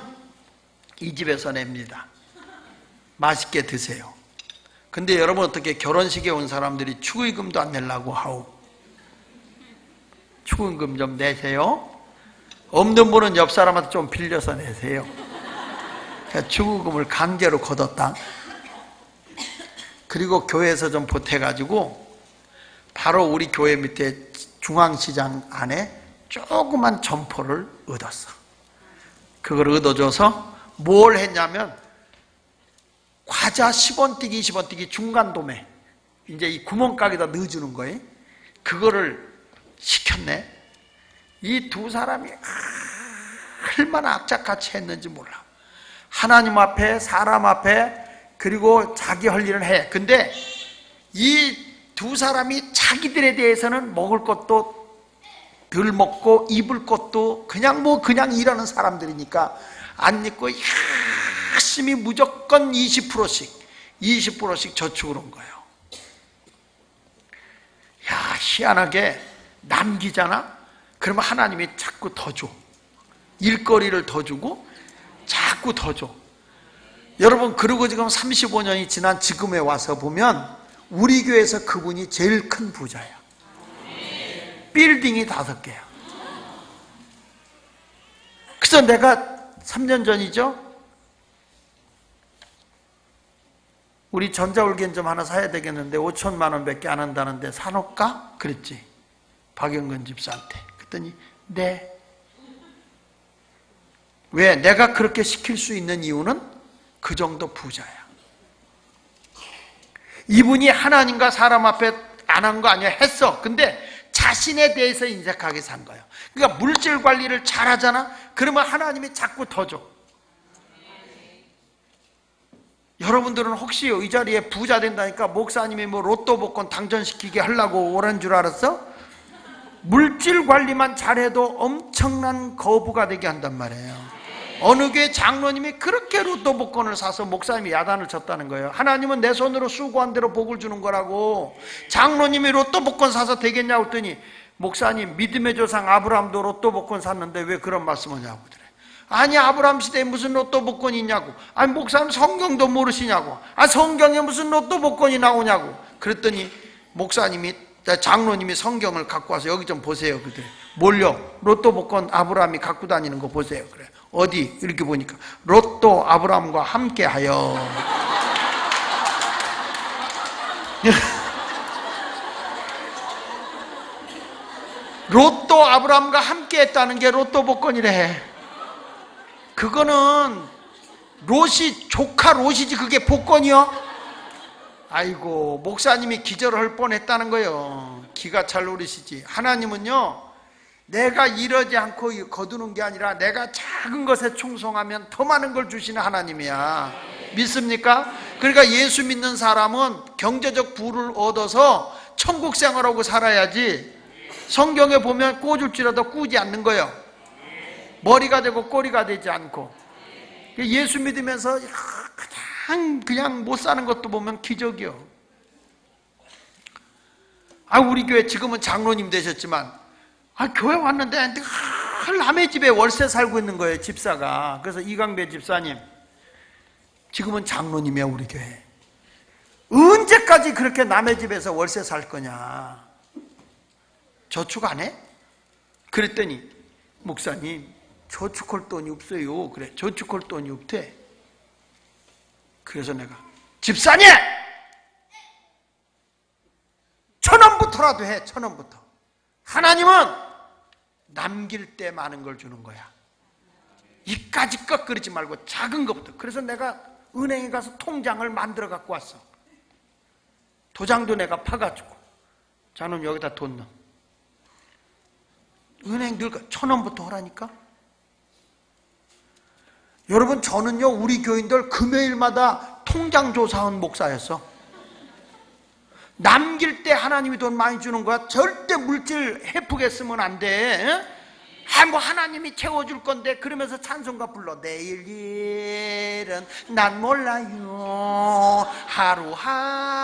이 집에서 냅니다. 맛있게 드세요. 근데 여러분 어떻게 결혼식에 온 사람들이 축의금도 안 내려고 하오? 축의금 좀 내세요. 없는 분은 옆 사람한테 좀 빌려서 내세요. 축의금을 강제로 걷었다. 그리고 교회에서 좀 보태가지고 바로 우리 교회 밑에 중앙시장 안에 조그만 점포를 얻었어. 그걸 얻어줘서 뭘 했냐면 과자 10원 뛰기 20원 뛰기 중간도매 이제 이 구멍가게다 넣어주는 거예요. 그거를 시켰네. 이 두 사람이 얼마나 악착같이 했는지 몰라. 하나님 앞에 사람 앞에 그리고 자기 할 일을 해. 근데 이 두 사람이 자기들에 대해서는 먹을 것도 덜 먹고 입을 것도 그냥 일하는 사람들이니까 안 입고 열심히 무조건 20%씩 저축을 한 거예요. 야, 희한하게 남기잖아? 그러면 하나님이 자꾸 더 줘. 일거리를 더 주고 자꾸 더 줘. 여러분, 그리고 지금 35년이 지난 지금에 와서 보면 우리 교회에서 그분이 제일 큰 부자야. 빌딩이 5개야. 그래서 내가 3년 전이죠? 우리 전자올겐 하나 사야 되겠는데 5천만 원밖에 안 한다는데 사놓을까? 그랬지. 박영근 집사한테. 그랬더니 네. 왜? 내가 그렇게 시킬 수 있는 이유는 그 정도 부자야. 이분이 하나님과 사람 앞에 안 한 거 아니야? 했어. 근데 자신에 대해서 인색하게 산 거예요. 그러니까 물질 관리를 잘 하잖아? 그러면 하나님이 자꾸 더 줘. 여러분들은 혹시 이 자리에 부자 된다니까 목사님이 뭐 로또 복권 당첨시키게 하려고 오란 줄 알았어? 물질 관리만 잘해도 엄청난 거부가 되게 한단 말이에요. 어느 교회 장로님이 그렇게 로또 복권을 사서 목사님이 야단을 쳤다는 거예요. 하나님은 내 손으로 수고한 대로 복을 주는 거라고. 장로님이 로또 복권 사서 되겠냐고 했더니 목사님, 믿음의 조상 아브라함도 로또 복권 샀는데 왜 그런 말씀하냐고 그래. 아니, 아브라함 시대에 무슨 로또 복권이 있냐고. 아니, 목사님 성경도 모르시냐고. 아, 성경에 무슨 로또 복권이 나오냐고. 그랬더니 목사님이, 장로님이 성경을 갖고 와서 여기 좀 보세요. 그래. 뭘요? 로또 복권 아브라함이 갖고 다니는 거 보세요. 그래. 어디? 이렇게 보니까 로또 아브라함과 함께하여. 로또 아브라함과 함께했다는 게 로또 복권이래. 그거는 롯이 조카 롯이지 그게 복권이요? 아이고, 목사님이 기절할 뻔했다는 거예요. 기가 찰 노릇이지. 하나님은요, 내가 이러지 않고 거두는 게 아니라 내가 작은 것에 충성하면 더 많은 걸 주시는 하나님이야. 믿습니까? 그러니까 예수 믿는 사람은 경제적 부를 얻어서 천국 생활하고 살아야지. 성경에 보면 꼬줄지라도 꾸지 않는 거예요. 머리가 되고 꼬리가 되지 않고. 예수 믿으면서 그냥 못 사는 것도 보면 기적이요. 아, 우리 교회 지금은 장로님 되셨지만, 아, 교회 왔는데 남의 집에 월세 살고 있는 거예요, 집사가. 그래서 이강배 집사님, 지금은 장로님이야, 우리 교회. 언제까지 그렇게 남의 집에서 월세 살 거냐? 저축 안 해? 그랬더니 목사님, 저축할 돈이 없어요. 그래, 저축할 돈이 없대. 그래서 내가, 집사님! 1,000원부터라도 해, 1,000원부터. 하나님은 남길 때 많은 걸 주는 거야. 이까지 것 그러지 말고 작은 것부터. 그래서 내가 은행에 가서 통장을 만들어 갖고 왔어. 도장도 내가 파가지고. 자는 여기다 돈 넣어. 은행 늘 1,000원부터 하라니까. 여러분, 저는요, 우리 교인들 금요일마다 통장 조사한 목사였어. 남길 때 하나님이 돈 많이 주는 거야. 절대 물질 헤프게 쓰면 안 돼. 뭐 하나님이 채워줄 건데 그러면서 찬송가 불러. 내일 일은 난 몰라요. 하루하루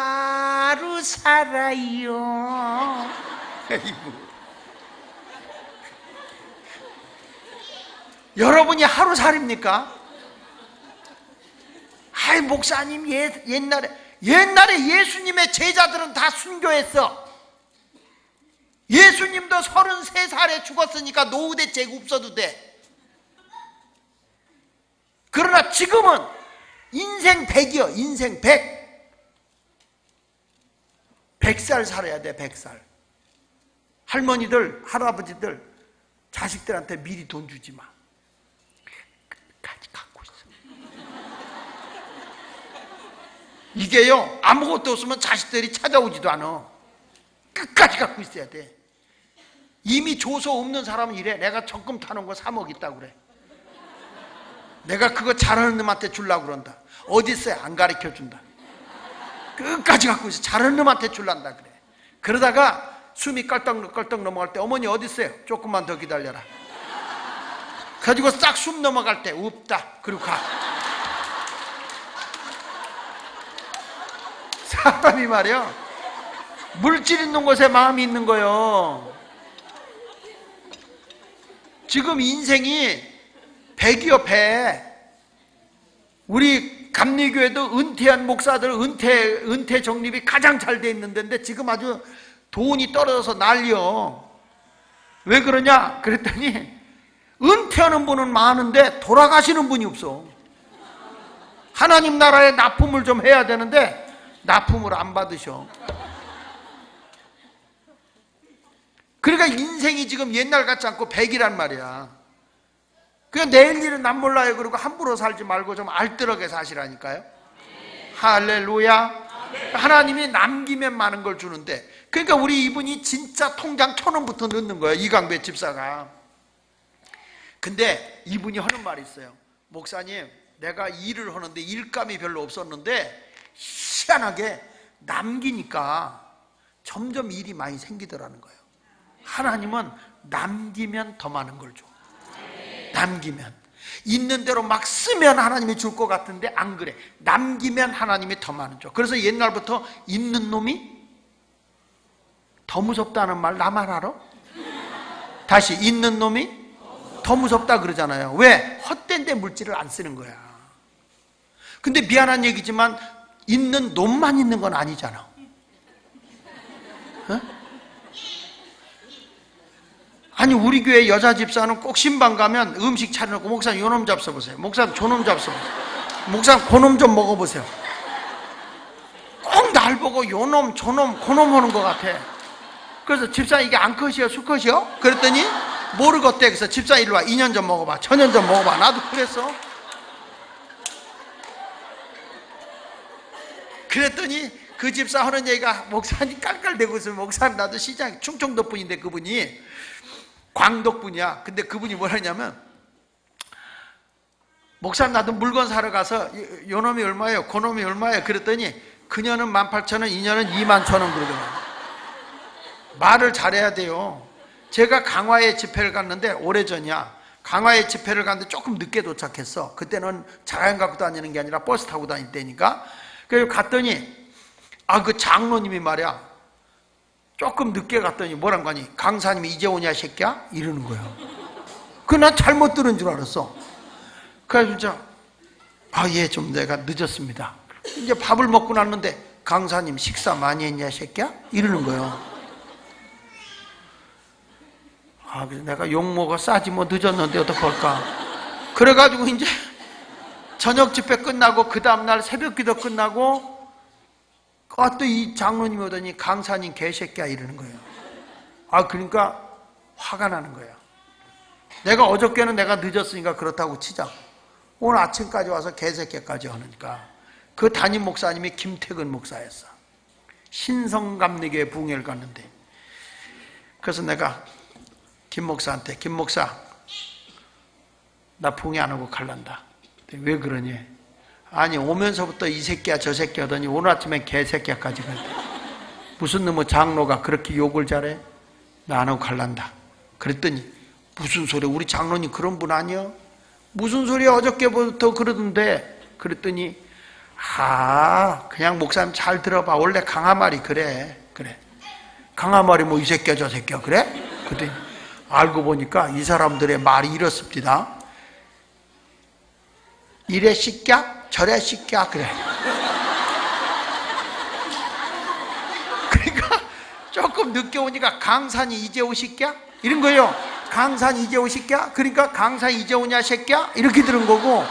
살아요. 여러분이 하루 살입니까? 아이 목사님 옛날에 예수님의 제자들은 다 순교했어. 예수님도 33살에 죽었으니까 노후대 죄 없어도 돼. 그러나 지금은 인생 100이요. 인생 100. 100살 살아야 돼. 100살. 할머니들 할아버지들 자식들한테 미리 돈 주지 마. 끝까지 갖고 있어. 이게요 아무것도 없으면 자식들이 찾아오지도 않아. 끝까지 갖고 있어야 돼. 이미 줘서 없는 사람은 이래. 내가 적금 타는 거 3억 있다고 그래. 내가 그거 잘하는 놈한테 주려고 그런다. 어디 있어요? 안 가르쳐준다. 끝까지 갖고 있어. 잘하는 놈한테 주란다 그래. 그러다가 숨이 깔떡깔떡 넘어갈 때 어머니 어디 있어요? 조금만 더 기다려라. 가지고 싹 숨 넘어갈 때 없다. 그리고 가. 사람이 말이야 물질 있는 곳에 마음이 있는 거예요. 지금 인생이 100이요 100. 우리 감리교회도 은퇴한 목사들 은퇴 적립이 가장 잘 돼 있는 데인데 지금 아주 돈이 떨어져서 난리요. 왜 그러냐 그랬더니 은퇴하는 분은 많은데 돌아가시는 분이 없어. 하나님 나라에 납품을 좀 해야 되는데 납품을 안 받으셔. 그러니까 인생이 지금 옛날 같지 않고 100이란 말이야. 그냥 내일 일은 난 몰라요. 그리고 함부로 살지 말고 좀 알뜰하게 사시라니까요. 할렐루야. 하나님이 남기면 많은 걸 주는데, 그러니까 우리 이분이 진짜 통장 1,000원부터 넣는 거예요. 이강배 집사가. 근데 이분이 하는 말이 있어요. 목사님, 내가 일을 하는데 일감이 별로 없었는데 희한하게 남기니까 점점 일이 많이 생기더라는 거예요. 하나님은 남기면 더 많은 걸 줘. 남기면. 있는 대로 막 쓰면 하나님이 줄 것 같은데 안 그래. 남기면 하나님이 더 많은 줘. 그래서 옛날부터 있는 놈이 더 무섭다는 말 나만 알아? 다시, 있는 놈이 더 무섭다 그러잖아요. 왜? 헛된 데 물질을 안 쓰는 거야. 근데 미안한 얘기지만 있는 놈만 있는 건 아니잖아. 어? 아니 우리 교회 여자 집사는 꼭 신방 가면 음식 차려놓고 목사님 요놈 잡숴보세요. 목사님 저놈 잡숴보세요. 목사님 그놈 좀 먹어보세요. 꼭 날 보고 요놈 저놈 그놈 하는 것 같아. 그래서 집사님 이게 암컷이요 수컷이요? 그랬더니 모르겠대. 그래서 집사님 일로 와. 2년 전 먹어봐. 1000년 전 먹어봐. 나도 그랬어. 그랬더니 그 집사 하는 얘기가 목사님 깔깔대고 있으면 목사님 나도 시장 충청도 분인데 그분이 광덕분이야. 근데 그분이 뭐라냐면 목사님 나도 물건 사러 가서 요 놈이 얼마예요? 그 놈이 얼마예요? 그랬더니 그녀는 18,000원, 이녀는 21,000원 그러더라고요. 말을 잘해야 돼요. 제가 강화에 집회를 갔는데 오래전이야. 강화에 집회를 갔는데 조금 늦게 도착했어. 그때는 자가용 갖고 다니는 게 아니라 버스 타고 다닐 때니까. 그래서 갔더니 그 장로님이 말이야 조금 늦게 갔더니 뭐란 거니? 강사님이 이제 오냐 새끼야? 이러는 거야. 난 잘못 들은 줄 알았어. 그래서 진짜 예 좀 내가 늦었습니다. 이제 밥을 먹고 났는데 강사님 식사 많이 했냐 새끼야? 이러는 거예요. 그래서 내가 욕먹어 싸지 뭐 늦었는데 어떡할까. 그래가지고 이제 저녁 집회 끝나고 그 다음날 새벽 기도 끝나고 또 이 장로님이 오더니 강사님 개새끼야 이러는 거예요. 그러니까 화가 나는 거예요. 내가 어저께는 내가 늦었으니까 그렇다고 치자. 오늘 아침까지 와서 개새끼까지 하니까. 그 담임 목사님이 김태근 목사였어. 신성감리교회 부흥회를 갔는데. 그래서 내가 김 목사한테 김 목사 나 부흥회 안 하고 갈란다. 왜 그러니? 아니 오면서부터 이 새끼야 저 새끼 하더니 오늘 아침에 개새끼야까지 갔대. 무슨 놈의 장로가 그렇게 욕을 잘해? 나 안 하고 갈란다. 그랬더니 무슨 소리야? 우리 장로님 그런 분 아니야? 무슨 소리야? 어저께부터 그러던데. 그랬더니 그냥 목사님 잘 들어봐. 원래 강한 말이 그래. 강한 말이 뭐 이 새끼야 저 새끼야 그래? 그랬더니 알고 보니까 이 사람들의 말이 이렇습니다. 이래 씻겨? 저래 씻겨? 그래. 그러니까 조금 늦게 오니까 강산이 이제 오실겨? 이런 거예요. 강산 이제 오실겨? 그러니까 강산 이제 오냐 새끼야? 이렇게 들은 거고,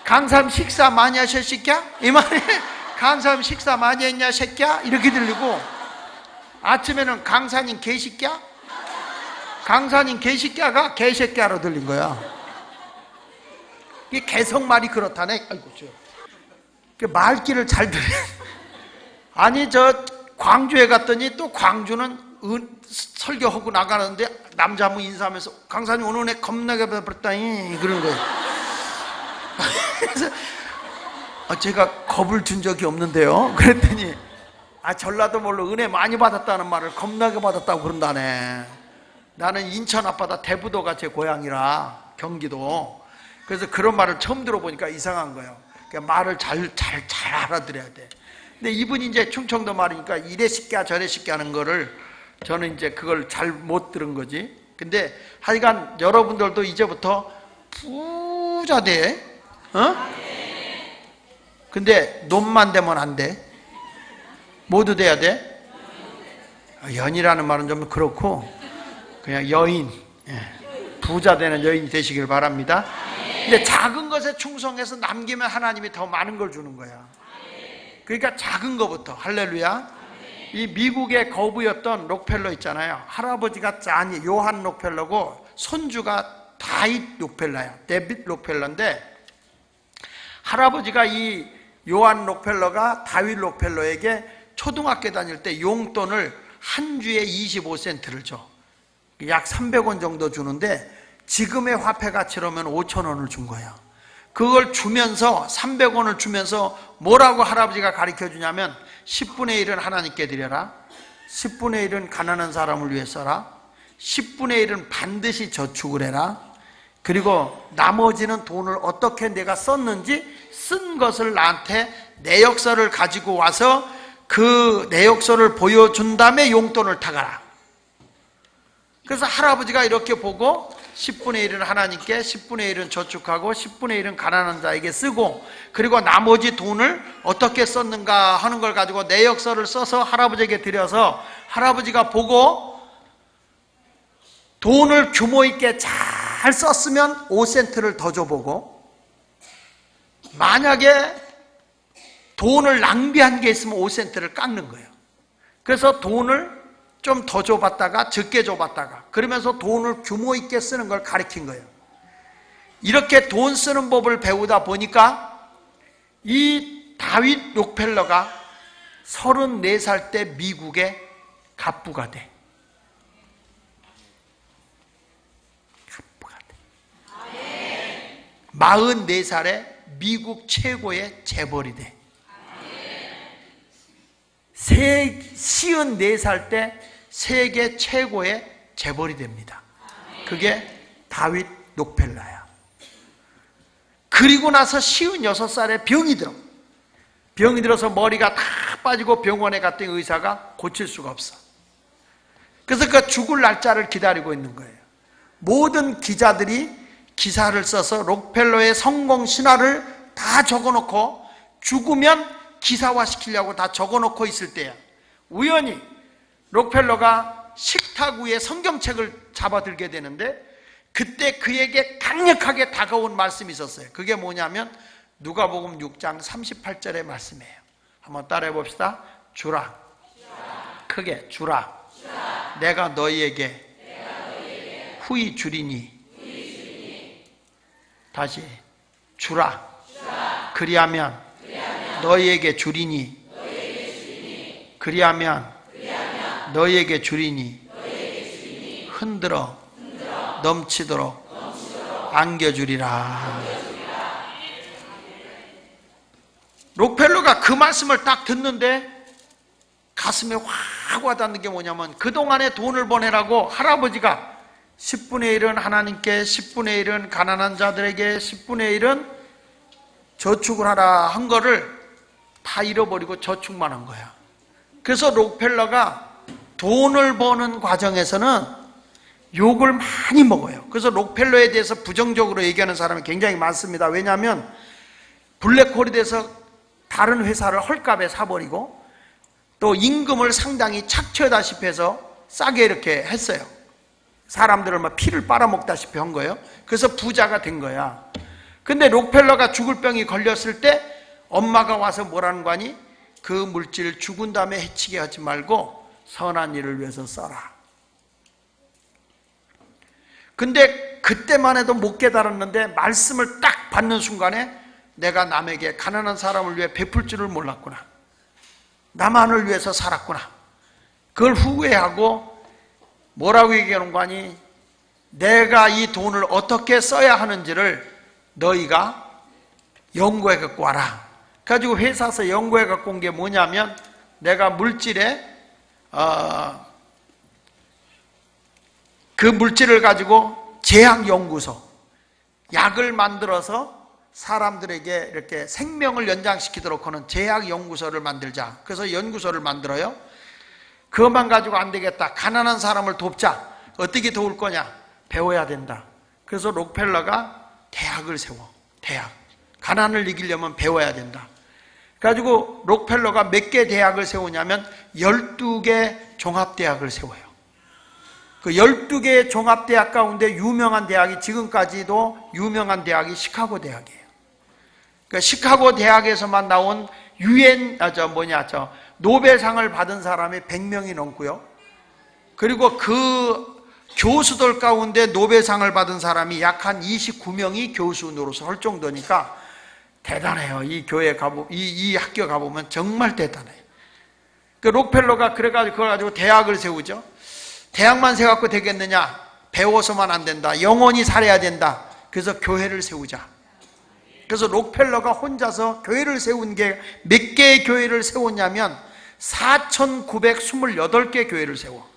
강산 식사 많이 하셨을겨? 이 말이 강산 식사 많이 했냐 새끼야? 이렇게 들리고, 아침에는 강산인 개새끼야? 강산인 개새끼야가 개새끼야로 들린 거야. 이게 개성말이 그렇다네. 아이고, 말귀를 잘 들어. 아니, 광주에 갔더니 또 광주는 설교하고 나가는데 남자 한 분 인사하면서 강사님 오늘 은혜 겁나게 베풀었다니 그런 거예요. 그래서 제가 겁을 준 적이 없는데요. 그랬더니 전라도 뭘로 은혜 많이 받았다는 말을 겁나게 받았다고 그런다네. 나는 인천 앞바다 대부도가 제 고향이라, 경기도. 그래서 그런 말을 처음 들어보니까 이상한 거예요. 그러니까 말을 잘 알아들어야 돼. 근데 이분이 이제 충청도 말이니까 이래 쉽게 저래 쉽게 하는 거를 저는 이제 그걸 잘 못 들은 거지. 근데 하여간 여러분들도 이제부터 부자 돼. 근데 놈만 되면 안 돼. 모두 돼야 돼. 연이라는 말은 좀 그렇고 그냥 여인, 부자 되는 여인이 되시길 바랍니다. 근데 작은 것에 충성해서 남기면 하나님이 더 많은 걸 주는 거야. 그러니까 작은 것부터. 할렐루야. 이 미국의 거부였던 록펠러 있잖아요. 할아버지가 요한 록펠러고 손주가 다윗 록펠러야. 데빗 록펠러인데, 할아버지가 이 요한 록펠러가 다윗 록펠러에게 초등학교 다닐 때 용돈을 한 주에 25센트를 줘. 약 300원 정도 주는데 지금의 화폐 가치로면 5,000원을 준 거야. 그걸 주면서 300원을 주면서 뭐라고 할아버지가 가르쳐 주냐면 10분의 1은 하나님께 드려라, 10분의 1은 가난한 사람을 위해 써라, 10분의 1은 반드시 저축을 해라, 그리고 나머지는 돈을 어떻게 내가 썼는지 쓴 것을 나한테 내역서를 가지고 와서 그 내역서를 보여준 다음에 용돈을 타가라. 그래서 할아버지가 이렇게 보고 10분의 1은 하나님께, 10분의 1은 저축하고 10분의 1은 가난한 자에게 쓰고, 그리고 나머지 돈을 어떻게 썼는가 하는 걸 가지고 내역서를 써서 할아버지에게 드려서 할아버지가 보고 돈을 규모 있게 잘 썼으면 5센트를 더 줘보고, 만약에 돈을 낭비한 게 있으면 5센트를 깎는 거예요. 그래서 돈을 좀 더 줘봤다가 적게 줘봤다가 그러면서 돈을 규모 있게 쓰는 걸 가르친 거예요. 이렇게 돈 쓰는 법을 배우다 보니까 이 다윗 록펠러가 34살 때 미국의 갑부가 돼. 갑부가 돼. 44살에 미국 최고의 재벌이 돼. 54살 때 세계 최고의 재벌이 됩니다. 그게 다윗 록펠러야. 그리고 나서 56살에 병이 들어. 병이 들어서 머리가 다 빠지고 병원에 갔더니 의사가 고칠 수가 없어. 그래서 그 죽을 날짜를 기다리고 있는 거예요. 모든 기자들이 기사를 써서 록펠러의 성공 신화를 다 적어놓고 죽으면 기사화시키려고 다 적어놓고 있을 때야, 우연히 록펠러가 식탁 위에 성경책을 잡아들게 되는데, 그때 그에게 강력하게 다가온 말씀이 있었어요. 그게 뭐냐면 누가복음 6장 38절의 말씀이에요. 한번 따라해 봅시다. 주라. 크게 주라. 내가 너희에게 후히 주리니. 다시 주라. 그리하면 너희에게 주리니. 그리하면 너희에게 주리니. 흔들어 넘치도록 안겨주리라. 록펠러가 그 말씀을 딱 듣는데 가슴에 확 와닿는 게 뭐냐면, 그동안에 돈을 보내라고 할아버지가 10분의 1은 하나님께, 10분의 1은 가난한 자들에게, 10분의 1은 저축을 하라 한 거를 다 잃어버리고 저축만 한 거야. 그래서 록펠러가 돈을 버는 과정에서는 욕을 많이 먹어요. 그래서 록펠러에 대해서 부정적으로 얘기하는 사람이 굉장히 많습니다. 왜냐하면 블랙홀이 돼서 다른 회사를 헐값에 사버리고 또 임금을 상당히 착취하다시피 해서 싸게 이렇게 했어요. 사람들을 막 피를 빨아먹다시피 한 거예요. 그래서 부자가 된 거야. 근데 록펠러가 죽을 병이 걸렸을 때 엄마가 와서 뭐라는 거 아니? 그 물질 죽은 다음에 해치게 하지 말고 선한 일을 위해서 써라. 근데 그때만 해도 못 깨달았는데 말씀을 딱 받는 순간에 내가 남에게 가난한 사람을 위해 베풀 줄을 몰랐구나. 나만을 위해서 살았구나. 그걸 후회하고 뭐라고 얘기하는 거 아니? 내가 이 돈을 어떻게 써야 하는지를 너희가 연구해 갖고 와라. 가지고 회사에서 연구해 갖고 온 게 뭐냐면 내가 물질에 그 물질을 가지고 제약연구소, 약을 만들어서 사람들에게 이렇게 생명을 연장시키도록 하는 제약연구소를 만들자. 그래서 연구소를 만들어요. 그것만 가지고 안 되겠다. 가난한 사람을 돕자. 어떻게 도울 거냐? 배워야 된다. 그래서 록펠러가 대학을 세워. 대학. 가난을 이기려면 배워야 된다. 그래가지고 록펠러가 몇 개 대학을 세우냐면 12개 종합대학을 세워요. 그 12개의 종합대학 가운데 유명한 대학이 지금까지도 유명한 대학이 시카고 대학이에요. 그 시카고 대학에서만 나온 노벨상을 받은 사람이 100명이 넘고요. 그리고 그 교수들 가운데 노벨상을 받은 사람이 약 한 29명이 교수 노릇을 할 정도니까 대단해요. 이 교회 가보, 이 학교 가보면 정말 대단해요. 그 록펠러가 그래가지고 그걸 가지고 대학을 세우죠. 대학만 세워갖고 되겠느냐? 배워서만 안 된다. 영원히 살아야 된다. 그래서 교회를 세우자. 그래서 록펠러가 혼자서 교회를 세운 게 몇 개의 교회를 세웠냐면 4,928개 교회를 세워.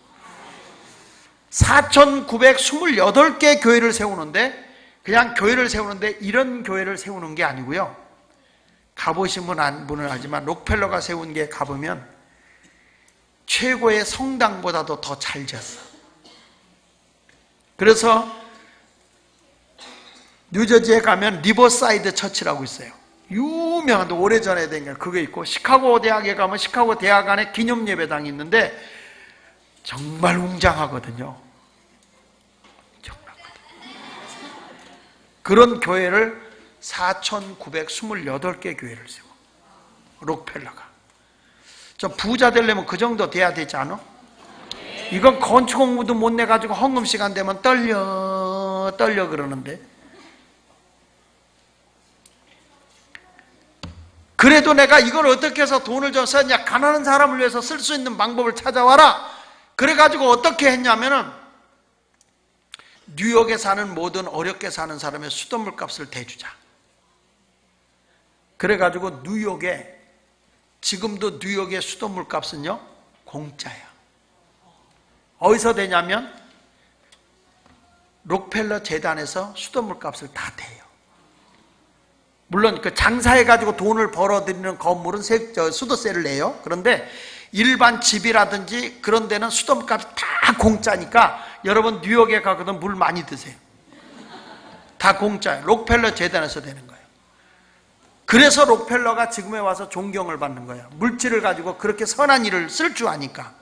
4,928개 교회를 세우는데 그냥 교회를 세우는데 이런 교회를 세우는 게 아니고요. 가보신 분은 알지만 록펠러가 세운 게 가보면 최고의 성당보다도 더 잘 지었어. 그래서 뉴저지에 가면 리버사이드 처치라고 있어요. 유명한, 오래전에 된 게 그게 있고, 시카고 대학에 가면 시카고 대학 안에 기념 예배당이 있는데 정말 웅장하거든요. 그런 교회를 4,928개 교회를 세워. 록펠러가. 저 부자 되려면 그 정도 돼야 되지 않아? 이건 건축 공부도 못 내가지고 헌금 시간 되면 떨려 그러는데. 그래도 내가 이걸 어떻게 해서 돈을 좀 썼냐? 가난한 사람을 위해서 쓸 수 있는 방법을 찾아와라. 그래가지고 어떻게 했냐면은 뉴욕에 사는 모든 어렵게 사는 사람의 수돗물 값을 대주자. 그래가지고 뉴욕에, 지금도 뉴욕의 수돗물 값은요 공짜야. 어디서 되냐면 록펠러 재단에서 수돗물 값을 다 대요. 물론 그 장사해가지고 돈을 벌어들이는 건물은 수도세를 내요. 그런데 일반 집이라든지 그런 데는 수돗물 값이 다 공짜니까 여러분 뉴욕에 가거든 물 많이 드세요. 다 공짜예요. 록펠러 재단에서 되는 거예요. 그래서 록펠러가 지금에 와서 존경을 받는 거예요. 물질을 가지고 그렇게 선한 일을 쓸 줄 아니까.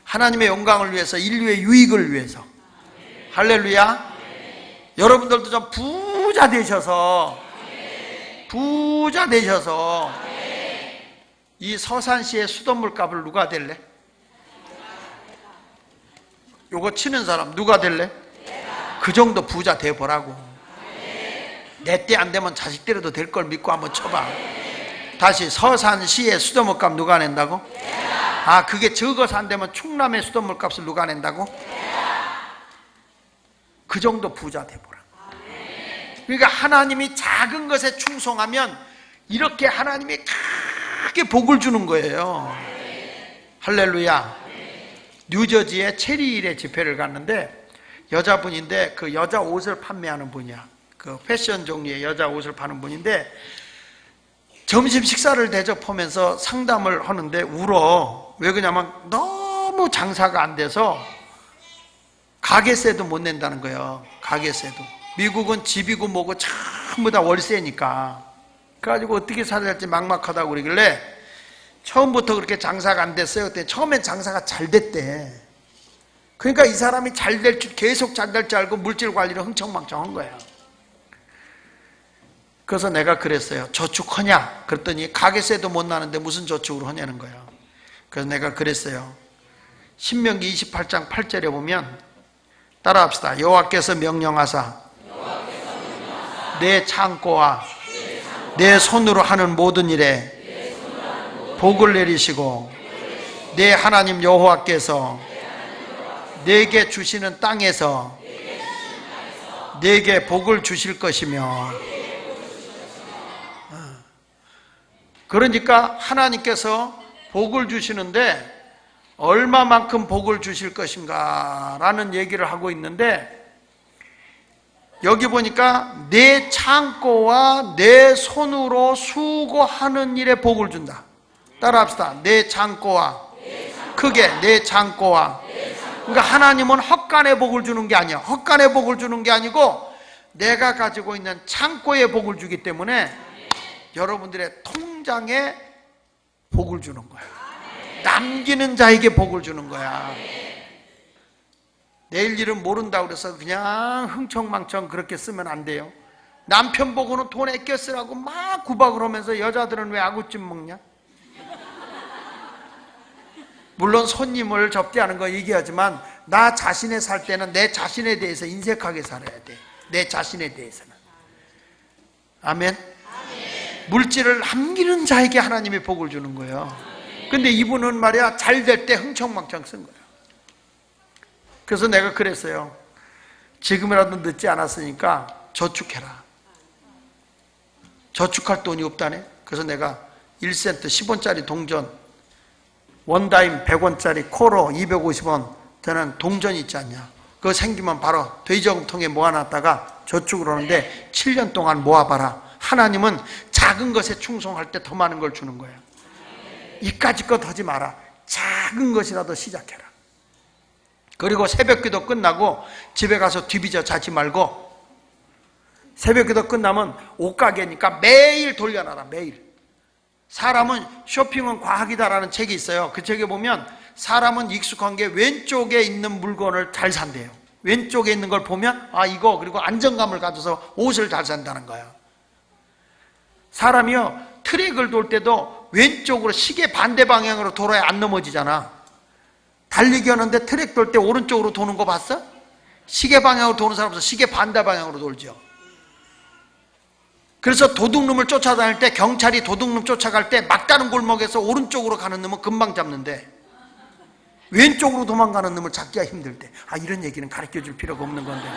하나님의 영광을 위해서, 인류의 유익을 위해서. 할렐루야. 여러분들도 좀 부자 되셔서 이 서산시의 수돗물 값을 누가 댈래? 요거 치는 사람 누가 댈래? 그 정도 부자 돼보라고. 내 때 안 되면 자식 때려도 될 걸 믿고 한번 쳐봐. 다시, 서산시의 수돗물 값 누가 낸다고? 아, 그게 적어서 안 되면 충남의 수돗물 값을 누가 낸다고? 그 정도 부자 돼보라. 그러니까 하나님이 작은 것에 충성하면 이렇게 하나님이 크게 복을 주는 거예요. 할렐루야. 뉴저지에 체리힐의 집회를 갔는데 여자분인데 그 여자 옷을 판매하는 분이야. 그 패션 종류의 여자 옷을 파는 분인데 점심 식사를 대접하면서 상담을 하는데 울어. 왜 그러냐면 너무 장사가 안 돼서 가게세도 못 낸다는 거예요. 가게세도. 미국은 집이고 뭐고 전부 다 월세니까. 그래가지고 어떻게 살아야 할지 막막하다고 그러길래 처음부터 그렇게 장사가 안 됐어요. 그때 처음엔 장사가 잘 됐대. 그러니까 이 사람이 잘 될 줄, 계속 잘 될 줄 알고 물질 관리를 흥청망청한 거예요. 그래서 내가 그랬어요. 저축하냐? 그랬더니 가게세도 못 나는데 무슨 저축을 하냐는 거예요. 그래서 내가 그랬어요. 신명기 28장 8절에 보면 따라합시다. 여호와께서 명령하사 내 창고와 내 손으로 하는 모든 일에 복을 내리시고 내 하나님 여호와께서 내게 주시는 땅에서 내게 복을 주실 것이며, 그러니까 하나님께서 복을 주시는데 얼마만큼 복을 주실 것인가 라는 얘기를 하고 있는데, 여기 보니까 내 창고와 내 손으로 수고하는 일에 복을 준다. 따라합시다. 내 창고와, 크게 내 창고와. 그러니까 하나님은 헛간에 복을 주는 게 아니야. 헛간에 복을 주는 게 아니고 내가 가지고 있는 창고에 복을 주기 때문에 여러분들의 통장에 복을 주는 거야. 남기는 자에게 복을 주는 거야. 내일 일은 모른다고 그래서 그냥 흥청망청 그렇게 쓰면 안 돼요. 남편 보고는 돈 아껴 쓰라고 막 구박을 하면서 여자들은 왜 아구찜 먹냐? 물론 손님을 접대하는 거 얘기하지만 나 자신에 살 때는 내 자신에 대해서 인색하게 살아야 돼. 내 자신에 대해서는. 아멘. 물질을 남기는 자에게 하나님이 복을 주는 거예요. 근데 이분은 말이야 잘 될 때 흥청망청 쓴 거예요. 그래서 내가 그랬어요. 지금이라도 늦지 않았으니까 저축해라. 저축할 돈이 없다네. 그래서 내가 1센트 10원짜리 동전, 원다임 100원짜리 코로 250원 저는 동전 있지 않냐. 그거 생기면 바로 돼지저금통에 모아놨다가 저축을 하는데 7년 동안 모아봐라. 하나님은 작은 것에 충성할 때 더 많은 걸 주는 거예요. 이까짓 것 하지 마라. 작은 것이라도 시작해라. 그리고 새벽기도 끝나고 집에 가서 뒤비져 자지 말고, 새벽기도 끝나면 옷가게니까 매일 돌려놔라. 매일. 사람은 쇼핑은 과학이다라는 책이 있어요. 그 책에 보면 사람은 익숙한 게 왼쪽에 있는 물건을 잘 산대요. 왼쪽에 있는 걸 보면 아 이거, 그리고 안정감을 가져서 옷을 잘 산다는 거예요. 사람이요 트랙을 돌 때도 왼쪽으로, 시계 반대 방향으로 돌아야 안 넘어지잖아. 달리기 하는데 트랙 돌 때 오른쪽으로 도는 거 봤어? 시계 방향으로 도는 사람 없어. 시계 반대 방향으로 돌죠. 그래서 도둑놈을 쫓아다닐 때, 경찰이 도둑놈 쫓아갈 때 막다른 골목에서 오른쪽으로 가는 놈은 금방 잡는데 왼쪽으로 도망가는 놈을 잡기가 힘들 때, 아 이런 얘기는 가르쳐 줄 필요가 없는 건데.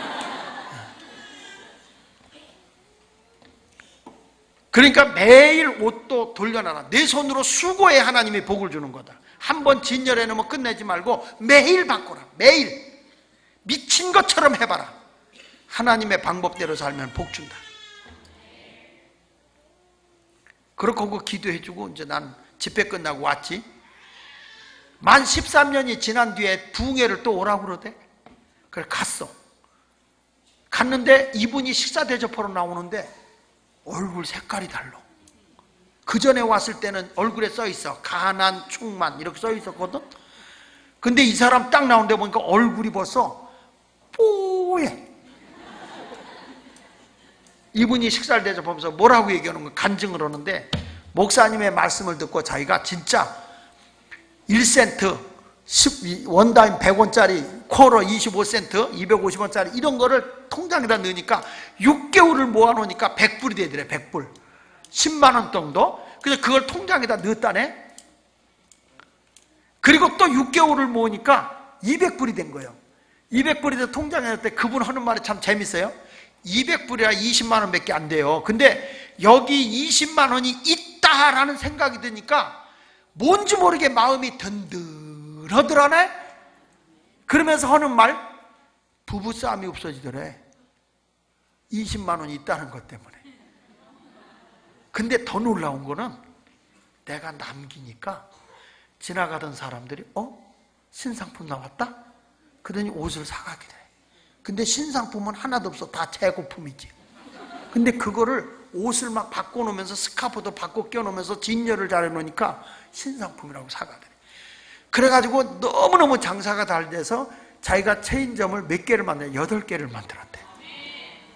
그러니까 매일 옷도 돌려놔라. 내 손으로 수고해 하나님이 복을 주는 거다. 한번 진열해 놓으면 끝내지 말고 매일 바꿔라. 매일 미친 것처럼 해봐라. 하나님의 방법대로 살면 복 준다. 그렇고 그 기도해주고 이제 난 집회 끝나고 왔지. 만 13년이 지난 뒤에 부흥회를 또 오라고 그러대. 그래 갔어. 갔는데 이분이 식사 대접하러 나오는데 얼굴 색깔이 달라. 그 전에 왔을 때는 얼굴에 써 있어. 가난, 충만 이렇게 써 있었거든. 근데 이 사람 딱 나오는데 보니까 얼굴이 벌써 뽀해. 이분이 식사를 대접하면서 뭐라고 얘기하는 거야? 간증을 하는데 목사님의 말씀을 듣고 자기가 진짜 1센트, 원다임 100원짜리, 쿼러 25센트, 250원짜리 이런 거를 통장에다 넣으니까 6개월을 모아놓으니까 100불이 되더래. 100불. 10만 원 정도. 그래서 그걸 통장에다 넣었다네. 그리고 또 6개월을 모으니까 200불이 된 거예요. 200불이 돼서 통장에 넣을 때 그분 하는 말이 참 재밌어요. 200불이라 20만 원밖에 안 돼요. 근데 여기 20만 원이 있다라는 생각이 드니까 뭔지 모르게 마음이 든든하더라네. 그러면서 하는 말, 부부싸움이 없어지더래. 20만 원이 있다는 것 때문에. 근데 더 놀라운 거는 내가 남기니까 지나가던 사람들이 신상품 나왔다? 그러더니 옷을 사가게 돼. 근데 신상품은 하나도 없어. 다 재고품이지. 근데 그거를 옷을 막 바꿔놓으면서 스카프도 바꿔 껴놓으면서 진열을 잘해놓으니까 신상품이라고 사가게 돼. 그래가지고 너무너무 장사가 잘 돼서 자기가 체인점을 몇 개를 만들어? 8개를 만들었대.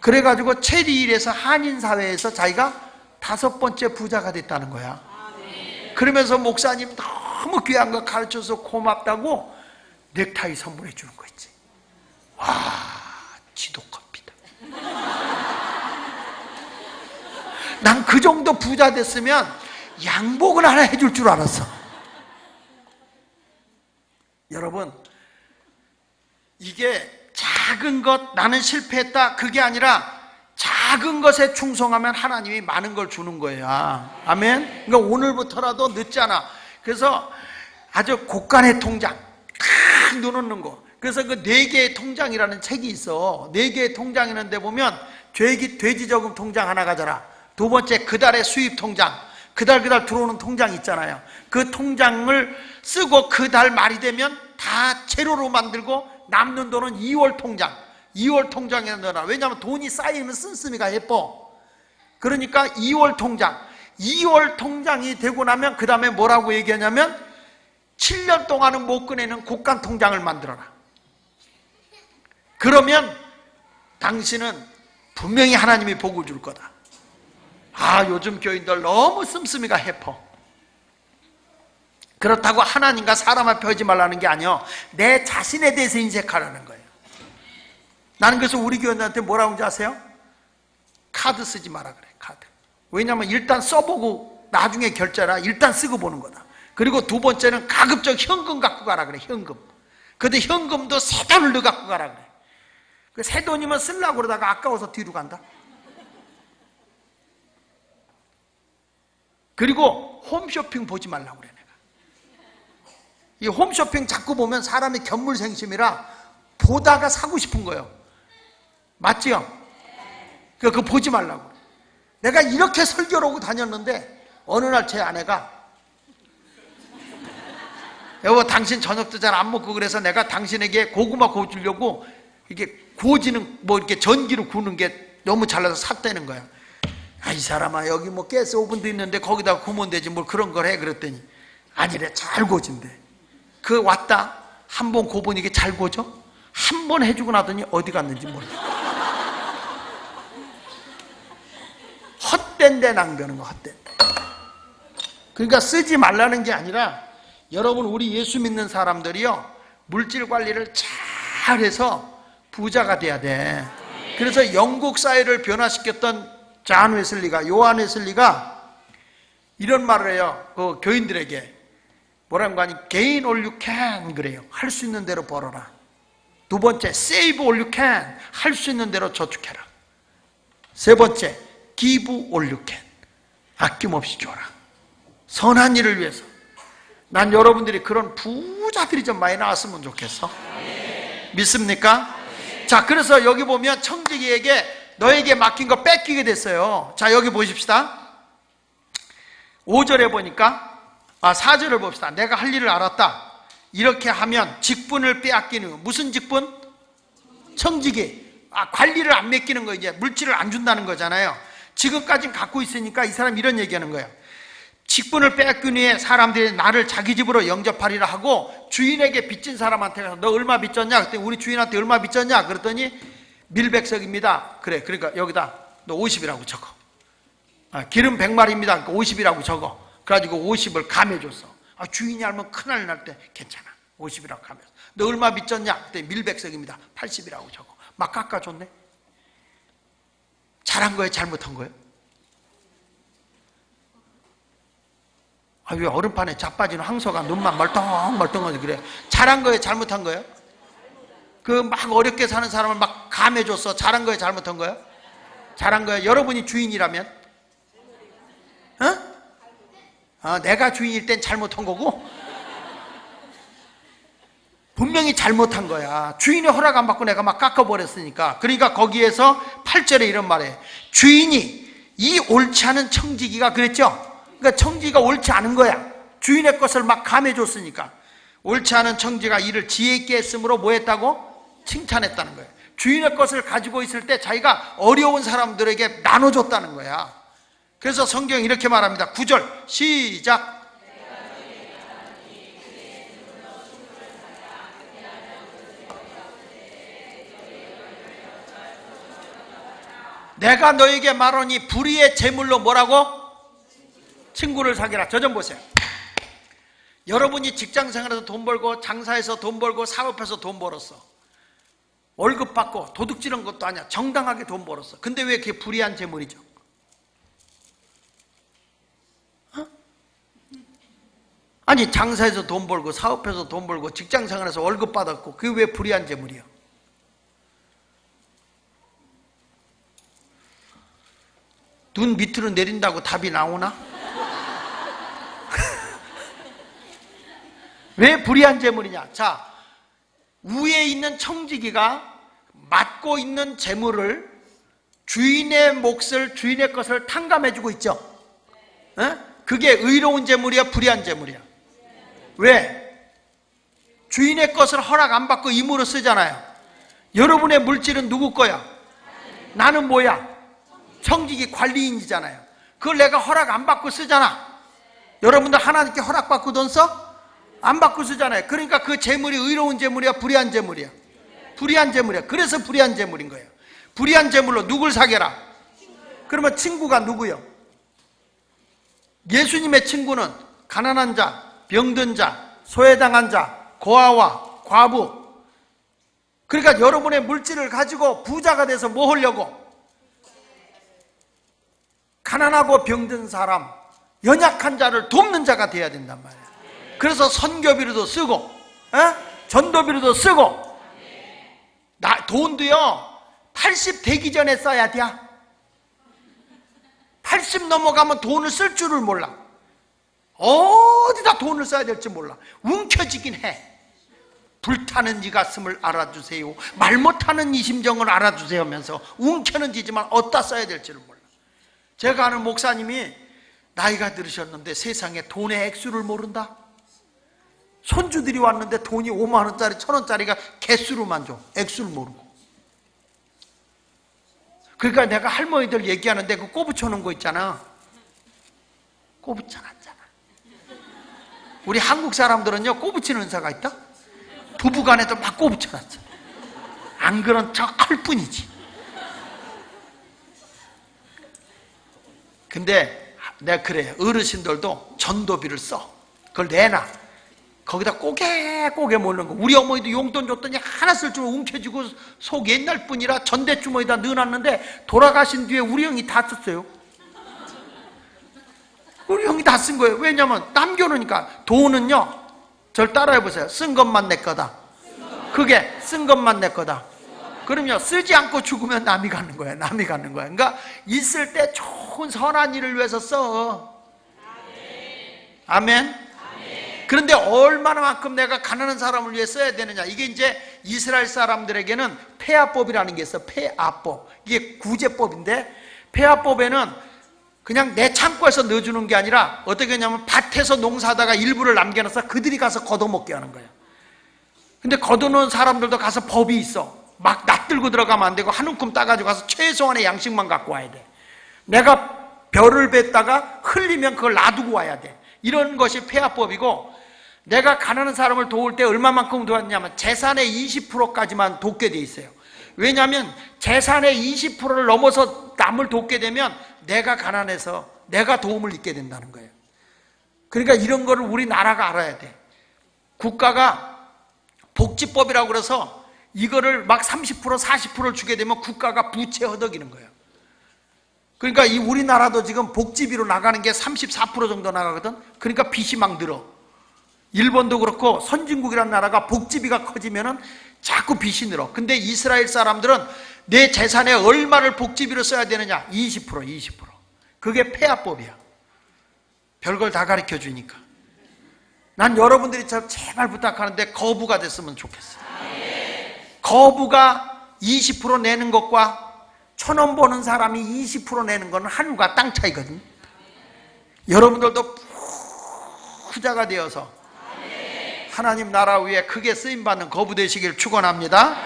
그래가지고 체리일에서 한인사회에서 자기가 5번째 부자가 됐다는 거야. 그러면서 목사님 너무 귀한 거 가르쳐서 고맙다고 넥타이 선물해 주는 거 있지. 와, 지독합니다. 난 그 정도 부자 됐으면 양복을 하나 해줄 줄 알았어. 여러분, 이게 작은 것, 나는 실패했다, 그게 아니라 작은 것에 충성하면 하나님이 많은 걸 주는 거예요. 아멘. 그러니까 오늘부터라도 늦잖아. 그래서 아주 고간의 통장 탁 넣어놓는 거. 그래서 그 4개의 통장이라는 책이 있어. 4개의 통장 있는데 보면 돼지 저금 통장 하나 가져라. 2번째 그달의 수입 통장, 그달 들어오는 통장 있잖아요. 그 통장을 쓰고 그달 말이 되면 다 제로로 만들고 남는 돈은 2월 통장, 2월 통장에 넣어라. 왜냐하면 돈이 쌓이면 씀씀이가 예뻐. 그러니까 2월 통장, 2월 통장이 되고 나면 그 다음에 뭐라고 얘기하냐면 7년 동안은 못 꺼내는 고간 통장을 만들어라. 그러면 당신은 분명히 하나님이 복을 줄 거다. 요즘 교인들 너무 씀씀이가 해퍼. 그렇다고 하나님과 사람 앞에 하지 말라는 게 아니요, 내 자신에 대해서 인색하라는 거예요. 나는 그래서 우리 교인들한테 뭐라고 하는지 아세요? 카드 쓰지 마라 그래. 카드. 왜냐하면 일단 써보고 나중에 결제라. 일단 쓰고 보는 거다. 그리고 2번째는 가급적 현금 갖고 가라 그래. 현금. 근데 현금도 새 돈을 넣어 갖고 가라 그래. 그 새 돈이면 쓰려고 그러다가 아까워서 뒤로 간다. 그리고 홈쇼핑 보지 말라고 그래. 내가 이 홈쇼핑 자꾸 보면 사람이 견물생심이라 보다가 사고 싶은 거예요. 맞지요? 그거 보지 말라고. 내가 이렇게 설교를 하고 다녔는데 어느 날 제 아내가 여보, 당신 저녁도 잘 안 먹고 그래서 내가 당신에게 고구마 구워주려고 이게 구워지는 뭐 이렇게 전기로 구우는 게 너무 잘나서 샀다는 거야. 이 사람아, 여기 뭐 가스 오븐도 있는데 거기다 구우면 되지 뭘 그런 걸 해. 그랬더니 아니래, 잘 구워진대. 그 왔다 한 번 구워보니 이게 잘 구워져? 한 번 해주고 나더니 어디 갔는지 몰라. 헛된 데 낭비하는 거, 헛된 데. 그러니까 쓰지 말라는 게 아니라 여러분, 우리 예수 믿는 사람들이요, 물질 관리를 잘해서 부자가 돼야 돼. 그래서 영국 사회를 변화시켰던 존 웨슬리가, 요한 웨슬리가 이런 말을 해요. 그 교인들에게 뭐라는 거 아니? gain all you can 그래요. 할 수 있는 대로 벌어라. 2번째, save all you can. 할 수 있는 대로 저축해라. 3번째, give all you can. 아낌없이 줘라. 선한 일을 위해서. 난 여러분들이 그런 부자들이 좀 많이 나왔으면 좋겠어. 믿습니까? 자, 그래서 여기 보면 청지기에게 너에게 맡긴 거 뺏기게 됐어요. 자, 여기 보십시다. 5절에 보니까 4절을 봅시다. 내가 할 일을 알았다. 이렇게 하면 직분을 빼앗기는, 무슨 직분? 청지기. 관리를 안 맡기는 거, 이제 물질을 안 준다는 거잖아요. 지금까지는 갖고 있으니까 이 사람 이런 얘기하는 거예요. 직분을 빼앗긴 후에 사람들이 나를 자기 집으로 영접하리라 하고 주인에게 빚진 사람한테 가서 너 얼마 빚졌냐? 그랬더니 우리 주인한테 얼마 빚졌냐? 그랬더니 밀백석입니다. 그래, 그러니까 여기다 너 50이라고 적어. 기름 100마리입니다. 그러니까 50이라고 적어. 그래가지고 50을 감해줬어. 주인이 알면 큰일 날 때 괜찮아. 50이라고 감해줬어. 너 얼마 빚졌냐? 그랬더니 밀백석입니다. 80이라고 적어. 막 깎아줬네. 잘한 거예요? 잘못한 거예요? 왜 얼음판에 자빠지는 황소가 눈만 멀뚱멀뚱하지 그래? 잘한 거예요? 잘못한 거예요? 그 막 어렵게 사는 사람을 막 감해줬어. 잘한 거예요? 잘못한 거예요? 잘한 거예요. 여러분이 주인이라면? 내가 주인일 땐 잘못한 거고 분명히 잘못한 거야. 주인의 허락 안 받고 내가 막 깎아버렸으니까. 그러니까 거기에서 8절에 이런 말이에요. 주인이 이 옳지 않은 청지기가 그랬죠. 그러니까 청지기가 옳지 않은 거야. 주인의 것을 막 감해줬으니까. 옳지 않은 청지가 이를 지혜 있게 했으므로 뭐 했다고? 칭찬했다는 거예요. 주인의 것을 가지고 있을 때 자기가 어려운 사람들에게 나눠줬다는 거야. 그래서 성경이 이렇게 말합니다. 9절 시작. 내가 너에게 말하니 불의의 제물로 뭐라고? 친구를 사귀라. 저 좀 보세요. 여러분이 직장생활에서 돈 벌고 장사해서 돈 벌고 사업해서 돈 벌었어. 월급 받고 도둑질한 것도 아니야. 정당하게 돈 벌었어. 근데 왜 그게 불의한 제물이죠? 어? 아니 장사해서 돈 벌고 사업해서 돈 벌고 직장생활에서 월급 받았고 그게 왜 불의한 제물이야? 눈 밑으로 내린다고 답이 나오나? 왜 불의한 제물이냐? 자, 위에 있는 청지기가 맡고 있는 제물을 주인의 몫을, 주인의 것을 탕감해주고 있죠. 에? 그게 의로운 제물이야, 불의한 제물이야? 왜? 주인의 것을 허락 안 받고 임으로 쓰잖아요. 여러분의 물질은 누구 거야? 나는 뭐야? 청지기 관리인이잖아요. 그걸 내가 허락 안 받고 쓰잖아. 여러분들 하나님께 허락받고 돈 써? 안 받고 쓰잖아요. 그러니까 그 재물이 의로운 재물이야, 불의한 재물이야? 불의한 재물이야. 그래서 불의한 재물인 거예요. 불의한 재물로 누굴 사겨라? 그러면 친구가 누구요? 예수님의 친구는 가난한 자, 병든 자, 소외당한 자, 고아와 과부. 그러니까 여러분의 물질을 가지고 부자가 돼서 뭐 하려고? 가난하고 병든 사람, 연약한 자를 돕는 자가 돼야 된단 말이에요. 그래서 선교비로도 쓰고 전도비로도 쓰고 돈도요 80 되기 전에 써야 돼. 80 넘어가면 돈을 쓸 줄을 몰라. 어디다 돈을 써야 될지 몰라. 움켜쥐긴 해. 불타는 이 가슴을 알아주세요, 말 못하는 이 심정을 알아주세요 하면서 움켜는 지지만 어디다 써야 될지를 몰라. 제가 아는 목사님이 나이가 들으셨는데 세상에 돈의 액수를 모른다. 손주들이 왔는데 돈이 5만 원짜리 1,000원짜리가 개수로만 줘. 액수를 모르고. 그러니까 내가 할머니들 얘기하는데 그 꼬부쳐 놓은 거 있잖아. 꼬부쳐놨잖아. 우리 한국 사람들은요 꼬부치는 은사가 있다. 부부간에도 막 꼬부쳐놨어. 안 그런 척 할 뿐이지. 근데 내가 그래. 어르신들도 전도비를 써. 그걸 내놔. 거기다 꼬개꼬개 모는 거. 우리 어머니도 용돈 줬더니 하나 쓸 줄 움켜쥐고 속 옛날 뿐이라 전대주머니에다 넣어놨는데 돌아가신 뒤에 우리 형이 다 썼어요. 우리 형이 다 쓴 거예요. 왜냐면 남겨놓으니까. 돈은요 절 따라해보세요. 쓴 것만 내 거다. 그게 쓴 것만 내 거다. 그럼요 쓰지 않고 죽으면 남이 갖는 거야. 남이 갖는 거야. 그러니까 있을 때 좋은 선한 일을 위해서 써. 아멘. 그런데 얼마나만큼 내가 가난한 사람을 위해 써야 되느냐. 이게 이제 이스라엘 사람들에게는 폐하법이라는 게 있어. 폐하법. 이게 구제법인데 폐하법에는 그냥 내 창고에서 넣어주는 게 아니라 어떻게 하냐면 밭에서 농사하다가 일부를 남겨놔서 그들이 가서 걷어먹게 하는 거야. 근데 걷어놓은 사람들도 가서 법이 있어. 막 낯들고 들어가면 안 되고 한 움큼 따가지고 가서 최소한의 양식만 갖고 와야 돼. 내가 별을 뱉다가 흘리면 그걸 놔두고 와야 돼. 이런 것이 폐하법이고, 내가 가난한 사람을 도울 때 얼마만큼 도왔냐면 재산의 20%까지만 돕게 돼 있어요. 왜냐하면 재산의 20%를 넘어서 남을 돕게 되면 내가 가난해서 내가 도움을 잊게 된다는 거예요. 그러니까 이런 거를 우리나라가 알아야 돼. 국가가 복지법이라고 그래서 이거를 막 30% 40%를 주게 되면 국가가 부채 허덕이는 거예요. 그러니까 이 우리나라도 지금 복지비로 나가는 게 34% 정도 나가거든. 그러니까 빚이 막 늘어. 일본도 그렇고 선진국이라는 나라가 복지비가 커지면은 자꾸 빚이 늘어. 근데 이스라엘 사람들은 내 재산에 얼마를 복지비로 써야 되느냐? 20%. 그게 폐하법이야. 별걸 다 가르쳐 주니까. 난 여러분들이 제발 부탁하는데 거부가 됐으면 좋겠어요. 거부가 20% 내는 것과 1,000원 버는 사람이 20% 내는 건 하늘과 땅 차이거든요. 여러분들도 부자가 되어서 하나님 나라 위에 크게 쓰임받는 거부 되시길 축원합니다.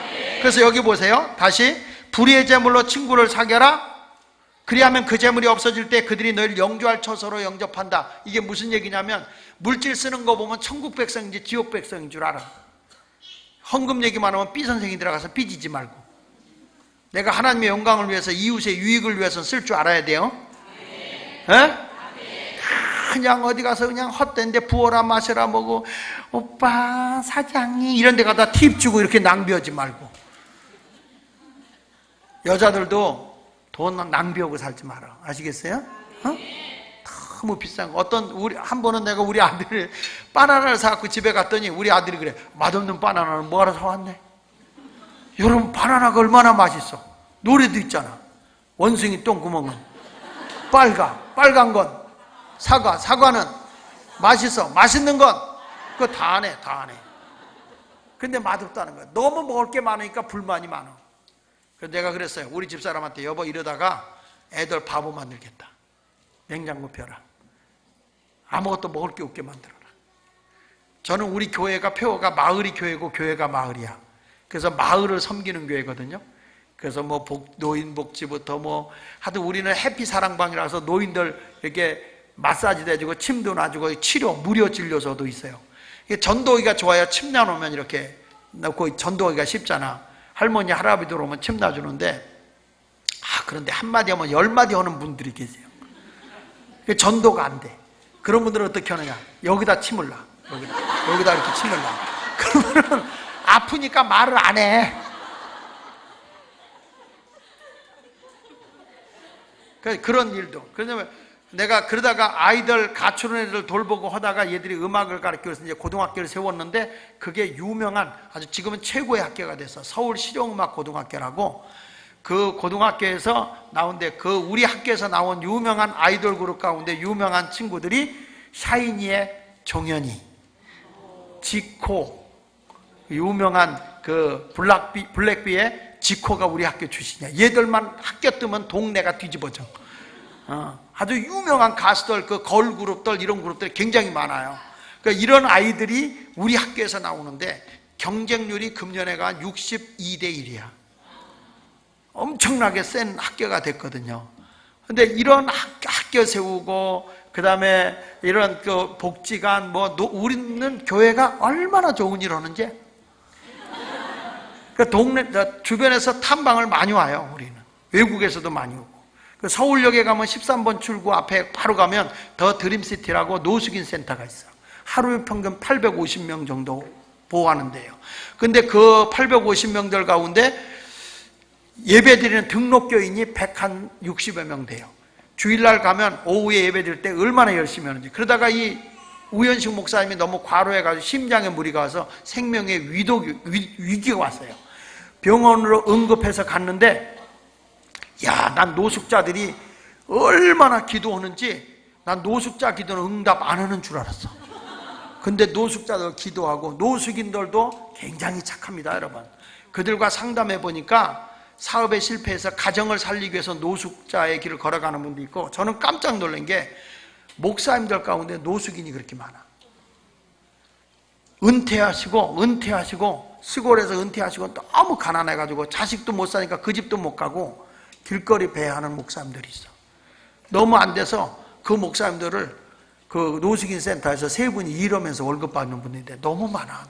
그래서 여기 보세요. 다시 불의의 제물로 친구를 사겨라. 그리하면 그 제물이 없어질 때 그들이 너희를 영주할 처소로 영접한다. 이게 무슨 얘기냐면 물질 쓰는 거 보면 천국 백성인지 지옥 백성인 줄 알아. 헌금 얘기만 하면 B 선생이 들어가서 삐지지 말고 내가 하나님의 영광을 위해서 이웃의 유익을 위해서 쓸 줄 알아야 돼요. 에? 그냥 어디 가서 그냥 헛된데 부어라 마셔라 먹고 오빠 사장님 이런 데 가다 팁 주고 이렇게 낭비하지 말고. 여자들도 돈 낭비하고 살지 마라. 아시겠어요? 어? 너무 비싼 거. 한 번은 내가 우리 아들을 바나나를 사갖고 집에 갔더니 우리 아들이 그래. 맛없는 바나나는 뭐하러 사왔네? 여러분 바나나가 얼마나 맛있어. 노래도 있잖아. 원숭이 똥구멍은 빨간 건 사과는 맛있어. 맛있는 건 그거 다 안 해. 근데 맛없다는 거야. 너무 먹을 게 많으니까 불만이 많아. 그래서 내가 그랬어요. 우리 집사람한테 여보 이러다가 애들 바보 만들겠다. 냉장고 펴라. 아무것도 먹을 게 없게 만들어라. 저는 우리 교회가 표어가 마을이 교회고 교회가 마을이야. 그래서 마을을 섬기는 교회거든요. 그래서 뭐 노인복지부터 하여튼 우리는 해피 사랑방이라서 노인들 이렇게 마사지도 해주고 침도 놔주고 치료 무료 진료소도 있어요. 이게 전도기가 좋아요. 침 놔놓으면 이렇게 놓고 전도기가 쉽잖아. 할머니 할아버지 들어오면 침 놔주는데 그런데 한마디 하면 10마디 하는 분들이 계세요. 전도가 안 돼. 그런 분들은 어떻게 하느냐, 여기다 침을 놔. 여기다 이렇게 침을 놔. 그러면 아프니까 말을 안 해. 그런 일도. 그러냐면 내가 그러다가 아이들 갖추는 애들 돌보고 하다가 얘들이 음악을 가르쳐서 이제 고등학교를 세웠는데 그게 유명한 아주 지금은 최고의 학교가 됐어. 서울 실용음악고등학교라고. 그 고등학교에서 나온데 그 우리 학교에서 나온 유명한 아이돌 그룹 가운데 유명한 친구들이 샤이니의 종현이, 지코, 유명한 그 블랙비의 지코가 우리 학교 출신이야. 얘들만 학교 뜨면 동네가 뒤집어져. 아주 유명한 가수들, 그 걸그룹들, 이런 그룹들이 굉장히 많아요. 그러니까 이런 아이들이 우리 학교에서 나오는데 경쟁률이 금년에가 62대 1이야. 엄청나게 센 학교가 됐거든요. 근데 이런 학교 세우고, 그 다음에 이런 그 복지관, 우리는 교회가 얼마나 좋은 일 하는지. 그 동네, 주변에서 탐방을 많이 와요, 우리는. 외국에서도 많이 오고. 그 서울역에 가면 13번 출구 앞에 바로 가면 더 드림시티라고 노숙인 센터가 있어요. 하루에 평균 850명 정도 보호하는데요. 근데 그 850명들 가운데 예배드리는 등록교인이 160여 명 돼요. 주일날 가면 오후에 예배드릴 때 얼마나 열심히 하는지. 그러다가 이 우현식 목사님이 너무 과로해가지고 심장에 무리가 와서 생명의 위기가 왔어요. 병원으로 응급해서 갔는데, 난 노숙자들이 얼마나 기도하는지, 난 노숙자 기도는 응답 안 하는 줄 알았어. 근데 노숙자들 기도하고, 노숙인들도 굉장히 착합니다, 여러분. 그들과 상담해 보니까 사업에 실패해서 가정을 살리기 위해서 노숙자의 길을 걸어가는 분도 있고, 저는 깜짝 놀란 게 목사님들 가운데 노숙인이 그렇게 많아. 은퇴하시고 시골에서 은퇴하시고 너무 가난해가지고 자식도 못 사니까 그 집도 못 가고 길거리 배회하는 목사님들이 있어. 너무 안 돼서 그 목사님들을 그 노숙인 센터에서 세 분이 일하면서 월급 받는 분인데 너무 많아.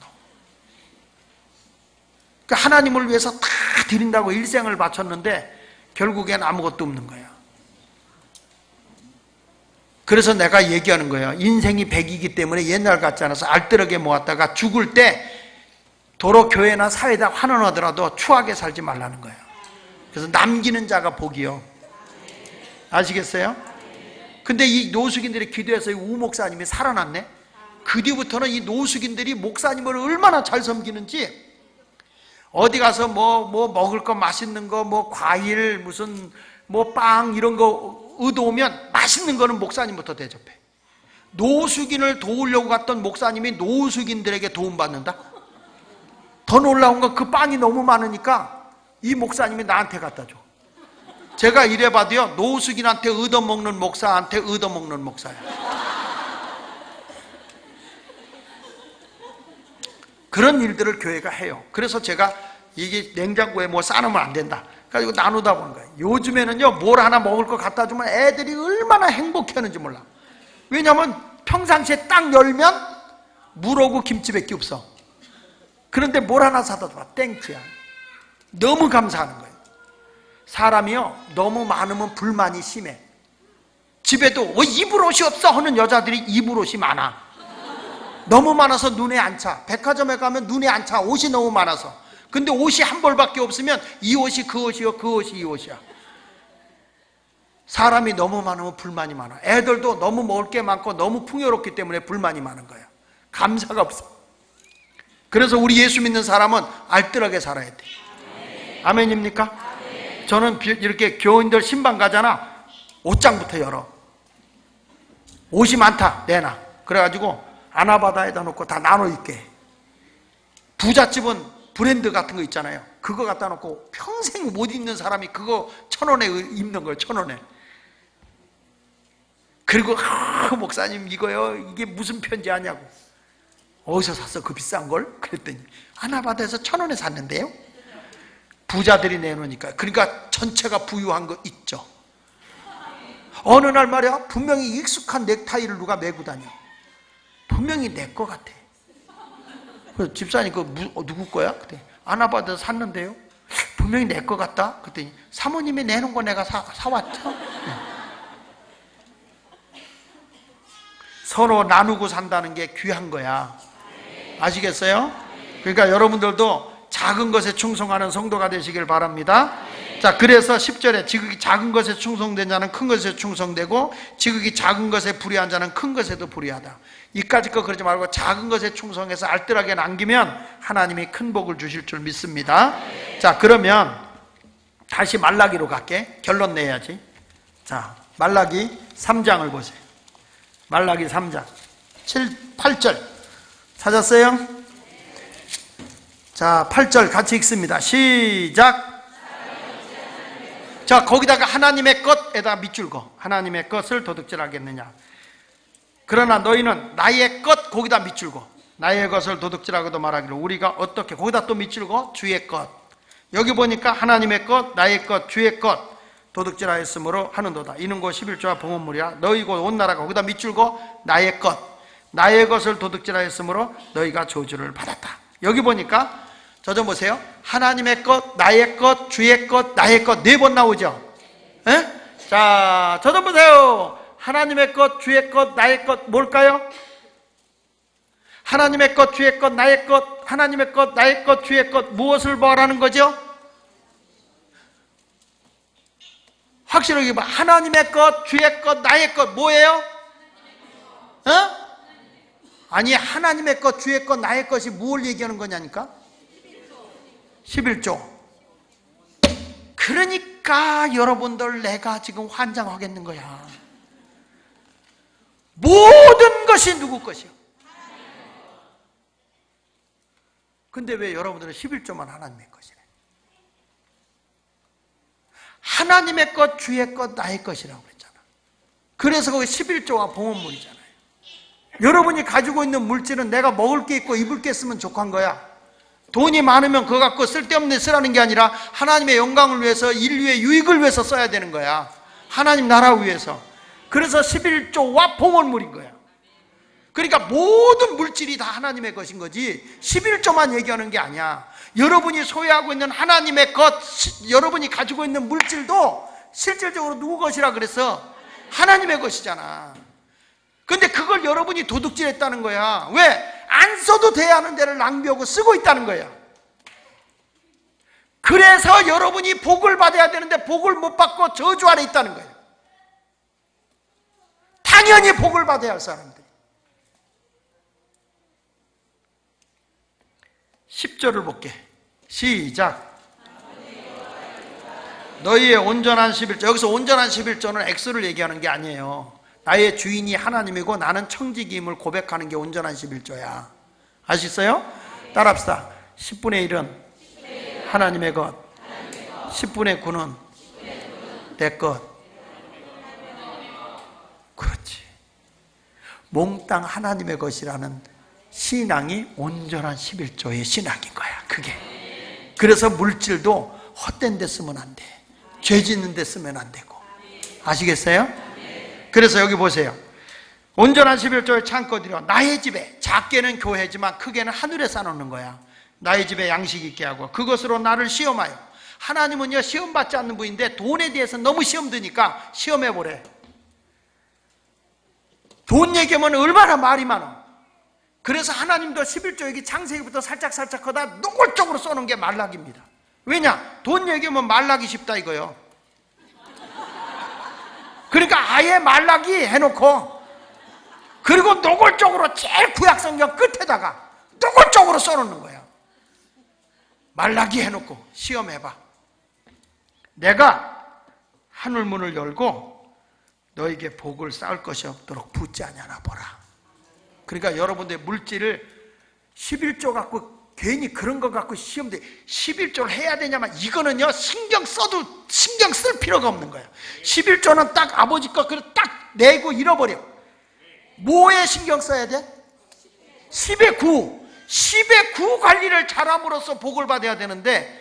그러니까 하나님을 위해서 다 드린다고 일생을 바쳤는데 결국엔 아무것도 없는 거야. 그래서 내가 얘기하는 거예요. 인생이 100이기 때문에 옛날 같지 않아서 알뜰하게 모았다가 죽을 때 도로 교회나 사회에다 환원하더라도 추하게 살지 말라는 거예요. 그래서 남기는 자가 복이요. 아시겠어요? 근데 이 노숙인들이 기도해서 이 우 목사님이 살아났네. 그 뒤부터는 이 노숙인들이 목사님을 얼마나 잘 섬기는지, 어디 가서 뭐 먹을 거 맛있는 거, 과일, 무슨 빵 이런 거 얻어오면 맛있는 거는 목사님부터 대접해. 노숙인을 도우려고 갔던 목사님이 노숙인들에게 도움받는다? 더 놀라운 건 그 빵이 너무 많으니까 이 목사님이 나한테 갖다 줘. 제가 이래봐도요, 노숙인한테 얻어먹는 목사한테 얻어먹는 목사야. 그런 일들을 교회가 해요. 그래서 제가 이게 냉장고에 뭐 싸놓으면 안 된다. 그래가지고 나누다 보는 거예요. 요즘에는요, 뭘 하나 먹을 거 갖다 주면 애들이 얼마나 행복해 하는지 몰라. 왜냐면 평상시에 딱 열면 물하고 김치밖에 없어. 그런데 뭘 하나 사다 줘. 땡큐야. 너무 감사하는 거예요. 사람이요, 너무 많으면 불만이 심해. 집에도 입을 옷이 없어 하는 여자들이 입을 옷이 많아. 너무 많아서 눈에 안 차. 백화점에 가면 눈에 안 차. 옷이 너무 많아서. 근데 옷이 한 벌밖에 없으면 이 옷이 그 옷이요, 그 옷이 이 옷이야. 사람이 너무 많으면 불만이 많아. 애들도 너무 먹을 게 많고 너무 풍요롭기 때문에 불만이 많은 거야. 감사가 없어. 그래서 우리 예수 믿는 사람은 알뜰하게 살아야 돼. 아멘입니까? 저는 이렇게 교인들 신방 가잖아. 옷장부터 열어. 옷이 많다, 내놔. 그래가지고 아나바다에다 놓고 다 나눠 입게. 부잣집은 브랜드 같은 거 있잖아요. 그거 갖다 놓고 평생 못 입는 사람이 그거 1,000원에 입는 거예요. 1,000원에. 그리고 목사님 이거요, 이게 무슨 편지 하냐고. 어디서 샀어 그 비싼 걸? 그랬더니 아나바다에서 1,000원에 샀는데요. 부자들이 내놓으니까. 그러니까 전체가 부유한 거 있죠. 어느 날 말이야, 분명히 익숙한 넥타이를 누가 메고 다녀. 분명히 내 거 같아. 그래서 집사님 그거 누구 거야? 그때 아나바다에서 샀는데요. 분명히 내 거 같다. 그랬더니 사모님이 내놓은 거 내가 사왔죠. 서로 나누고 산다는 게 귀한 거야. 아시겠어요? 그러니까 여러분들도 작은 것에 충성하는 성도가 되시길 바랍니다. 자, 그래서 10절에 지극히 작은 것에 충성된 자는 큰 것에 충성되고 지극히 작은 것에 불의한 자는 큰 것에도 불의하다. 이까짓 거 그러지 말고 작은 것에 충성해서 알뜰하게 남기면 하나님이 큰 복을 주실 줄 믿습니다. 자, 그러면 다시 말라기로 갈게. 결론 내야지. 자, 말라기 3장을 보세요. 말라기 3장 7, 8절 찾았어요? 자, 8절 같이 읽습니다. 시작. 자, 거기다가 하나님의 것에다 밑줄 거. 하나님의 것을 도둑질하겠느냐. 그러나 너희는 나의 것 거기다 밑줄 거. 나의 것을 도둑질하고도 말하기를 우리가 어떻게 거기다 또 밑줄 거. 주의 것. 여기 보니까 하나님의 것, 나의 것, 주의 것 도둑질하였으므로 하는도다. 이는 곧 11조와 봉헌물이야. 너희 곧 온 나라가 거기다 밑줄 거. 나의 것. 나의 것을 도둑질하였으므로 너희가 저주를 받았다. 여기 보니까 저 좀 보세요. 하나님의 것, 나의 것, 주의 것, 나의 것 4번 나오죠? 에? 자, 저 좀 보세요. 하나님의 것, 주의 것, 나의 것 뭘까요? 하나님의 것, 주의 것, 나의 것, 하나님의 것, 나의 것, 주의 것 무엇을 말하는 거죠? 확실하게 봐. 하나님의 것, 주의 것, 나의 것 뭐예요? 아니, 하나님의 것, 주의 것, 나의 것이 무엇을 얘기하는 거냐니까? 11조. 그러니까 여러분들 내가 지금 환장하겠는 거야. 모든 것이 누구 것이요? 근데 왜 여러분들은 11조만 하나님의 것이래? 하나님의 것, 주의 것, 나의 것이라고 그랬잖아. 그래서 거기 11조가 봉헌물이잖아요. 여러분이 가지고 있는 물질은 내가 먹을 게 있고 입을 게 있으면 족한 거야. 돈이 많으면 그거 갖고 쓸데없는 데 쓰라는 게 아니라 하나님의 영광을 위해서 인류의 유익을 위해서 써야 되는 거야. 하나님 나라 위해서. 그래서 11조와 봉헌물인 거야. 그러니까 모든 물질이 다 하나님의 것인 거지 11조만 얘기하는 게 아니야. 여러분이 소유하고 있는 하나님의 것, 여러분이 가지고 있는 물질도 실질적으로 누구 것이라 그랬어? 하나님의 것이잖아. 근데 그걸 여러분이 도둑질했다는 거야. 왜? 안 써도 돼야 하는 데를 낭비하고 쓰고 있다는 거야. 그래서 여러분이 복을 받아야 되는데 복을 못 받고 저주 아래 있다는 거예요. 당연히 복을 받아야 할 사람들. 10절을 볼게. 시작. 너희의 온전한 11조. 여기서 온전한 11조는 액수를 얘기하는 게 아니에요. 나의 주인이 하나님이고 나는 청지기임을 고백하는 게 온전한 11조야. 아시겠어요? 따라합시다. 10분의 1은 하나님의 것, 10분의 9는 내 것. 그렇지. 몽땅 하나님의 것이라는 신앙이 온전한 11조의 신앙인 거야. 그게. 그래서 물질도 헛된 데 쓰면 안 돼. 죄 짓는 데 쓰면 안 되고. 아시겠어요? 그래서 여기 보세요. 온전한 11조의 창고들이여 나의 집에, 작게는 교회지만 크게는 하늘에 쌓아놓는 거야. 나의 집에 양식 있게 하고 그것으로 나를 시험하여. 하나님은요 시험받지 않는 분인데 돈에 대해서 너무 시험 드니까 시험해보래. 돈 얘기하면 얼마나 말이 많아. 그래서 하나님도 11조 여기 창세기부터 살짝 하다 노골적으로 써놓은 게 말락입니다. 왜냐? 돈 얘기하면 말락이 쉽다 이거요. 그러니까 아예 말락이 해놓고, 그리고 노골적으로 제일 구약성경 끝에다가 노골적으로 써놓는 거야. 말락이 해놓고 시험해봐. 내가 하늘문을 열고 너에게 복을 쌓을 것이 없도록 붙지 아니하나 보라. 그러니까 여러분들 물질을 11조 갖고 괜히 그런 거 갖고 시험돼 11조를 해야 되냐면, 이거는요 신경 쓸 필요가 없는 거예요. 11조는 딱 아버지 거 딱 내고 잃어버려. 뭐에 신경 써야 돼? 10의 9. 10의 9 관리를 잘함으로써 복을 받아야 되는데,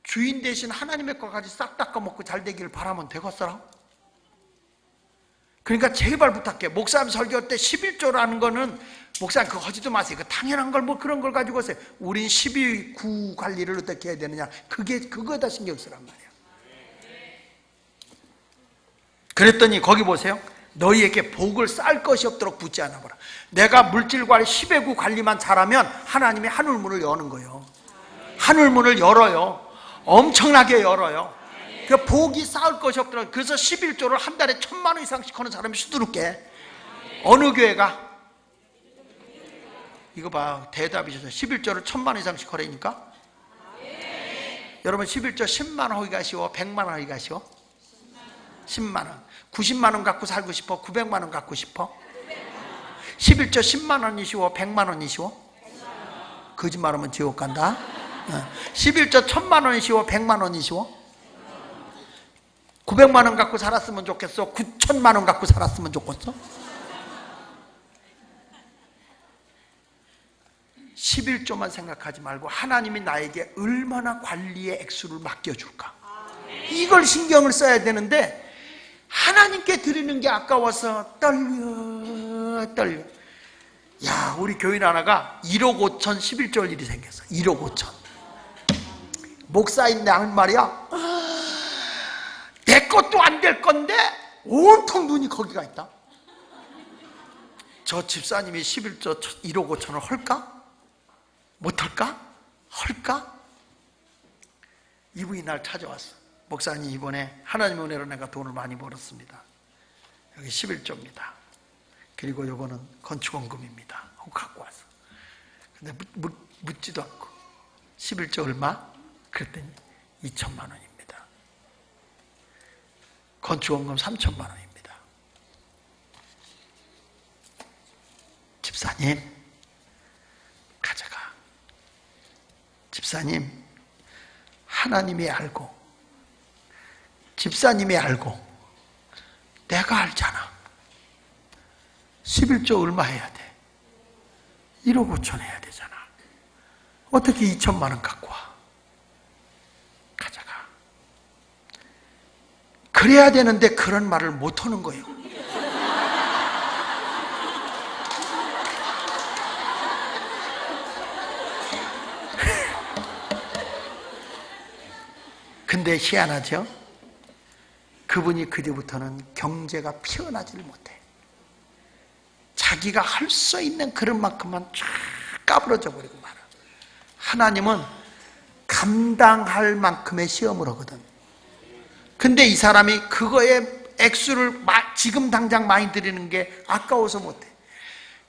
주인 대신 하나님의 것까지 싹 닦아먹고 잘 되기를 바라면 되겠어라? 그러니까 제발 부탁해. 목사님 설교할 때 11조라는 거는 목사님 그거 하지도 마세요. 그 당연한 걸 뭐 그런 걸 가지고 오세요. 우린 12구 관리를 어떻게 해야 되느냐, 그거에다 신경 쓰란 말이야. 그랬더니 거기 보세요. 너희에게 복을 쌓을 것이 없도록 붙지 않아 보라. 내가 물질 관리 10의 구 관리만 잘하면 하나님이 하늘문을 여는 거예요. 하늘문을 열어요. 엄청나게 열어요. 그 복이 쌓을 것이 없더라고요. 그래서 11조를 한 달에 1,000만 원 이상씩 하는 사람이 수두룩해. 어느 교회가? 이거 봐, 대답이셔서 11조를 1,000만 원 이상씩 하라니까? 여러분 11조 10만 원 하기가 쉬워? 100만 원 하기가 쉬워? 10만 원. 90만 원 갖고 살고 싶어? 900만 원 갖고 싶어? 11조 10만 원이 쉬워? 100만 원이 쉬워? 거짓말하면 지옥 간다. 11조 1,000만 원이 쉬워? 100만 원이 쉬워? 900만 원 갖고 살았으면 좋겠어? 9,000만 원 갖고 살았으면 좋겠어? 11조만 생각하지 말고 하나님이 나에게 얼마나 관리의 액수를 맡겨줄까, 이걸 신경을 써야 되는데, 하나님께 드리는 게 아까워서 떨려. 야, 우리 교인 하나가 1억 5천 11조일 일이 생겼어. 1억 5천. 목사인데 하는 말이야, 내 것도 안 될 건데 온통 눈이 거기가 있다. 저 집사님이 11조 1억 5천을 할까? 못할까? 할까? 이분이 날 찾아왔어. 목사님, 이번에 하나님의 은혜로 내가 돈을 많이 벌었습니다. 여기 11조입니다. 그리고 요거는 건축원금입니다 하고 갖고 왔어. 근데 묻지도 않고 11조 얼마? 그랬더니 2천만 원입니다. 건축원금 3천만 원입니다. 집사님, 가져가. 집사님, 하나님이 알고, 집사님이 알고, 내가 알잖아. 11조 얼마 해야 돼? 1억 5천 해야 되잖아. 어떻게 2천만 원 갖고 와? 가져가. 그래야 되는데 그런 말을 못 하는 거예요. 근데 희한하죠? 그분이 그 뒤부터는 경제가 피어나지를 못해. 자기가 할 수 있는 그런 만큼만 쫙 까부러져 버리고 말아. 하나님은 감당할 만큼의 시험을 하거든. 근데 이 사람이 그거에 액수를 지금 당장 많이 드리는 게 아까워서 못해.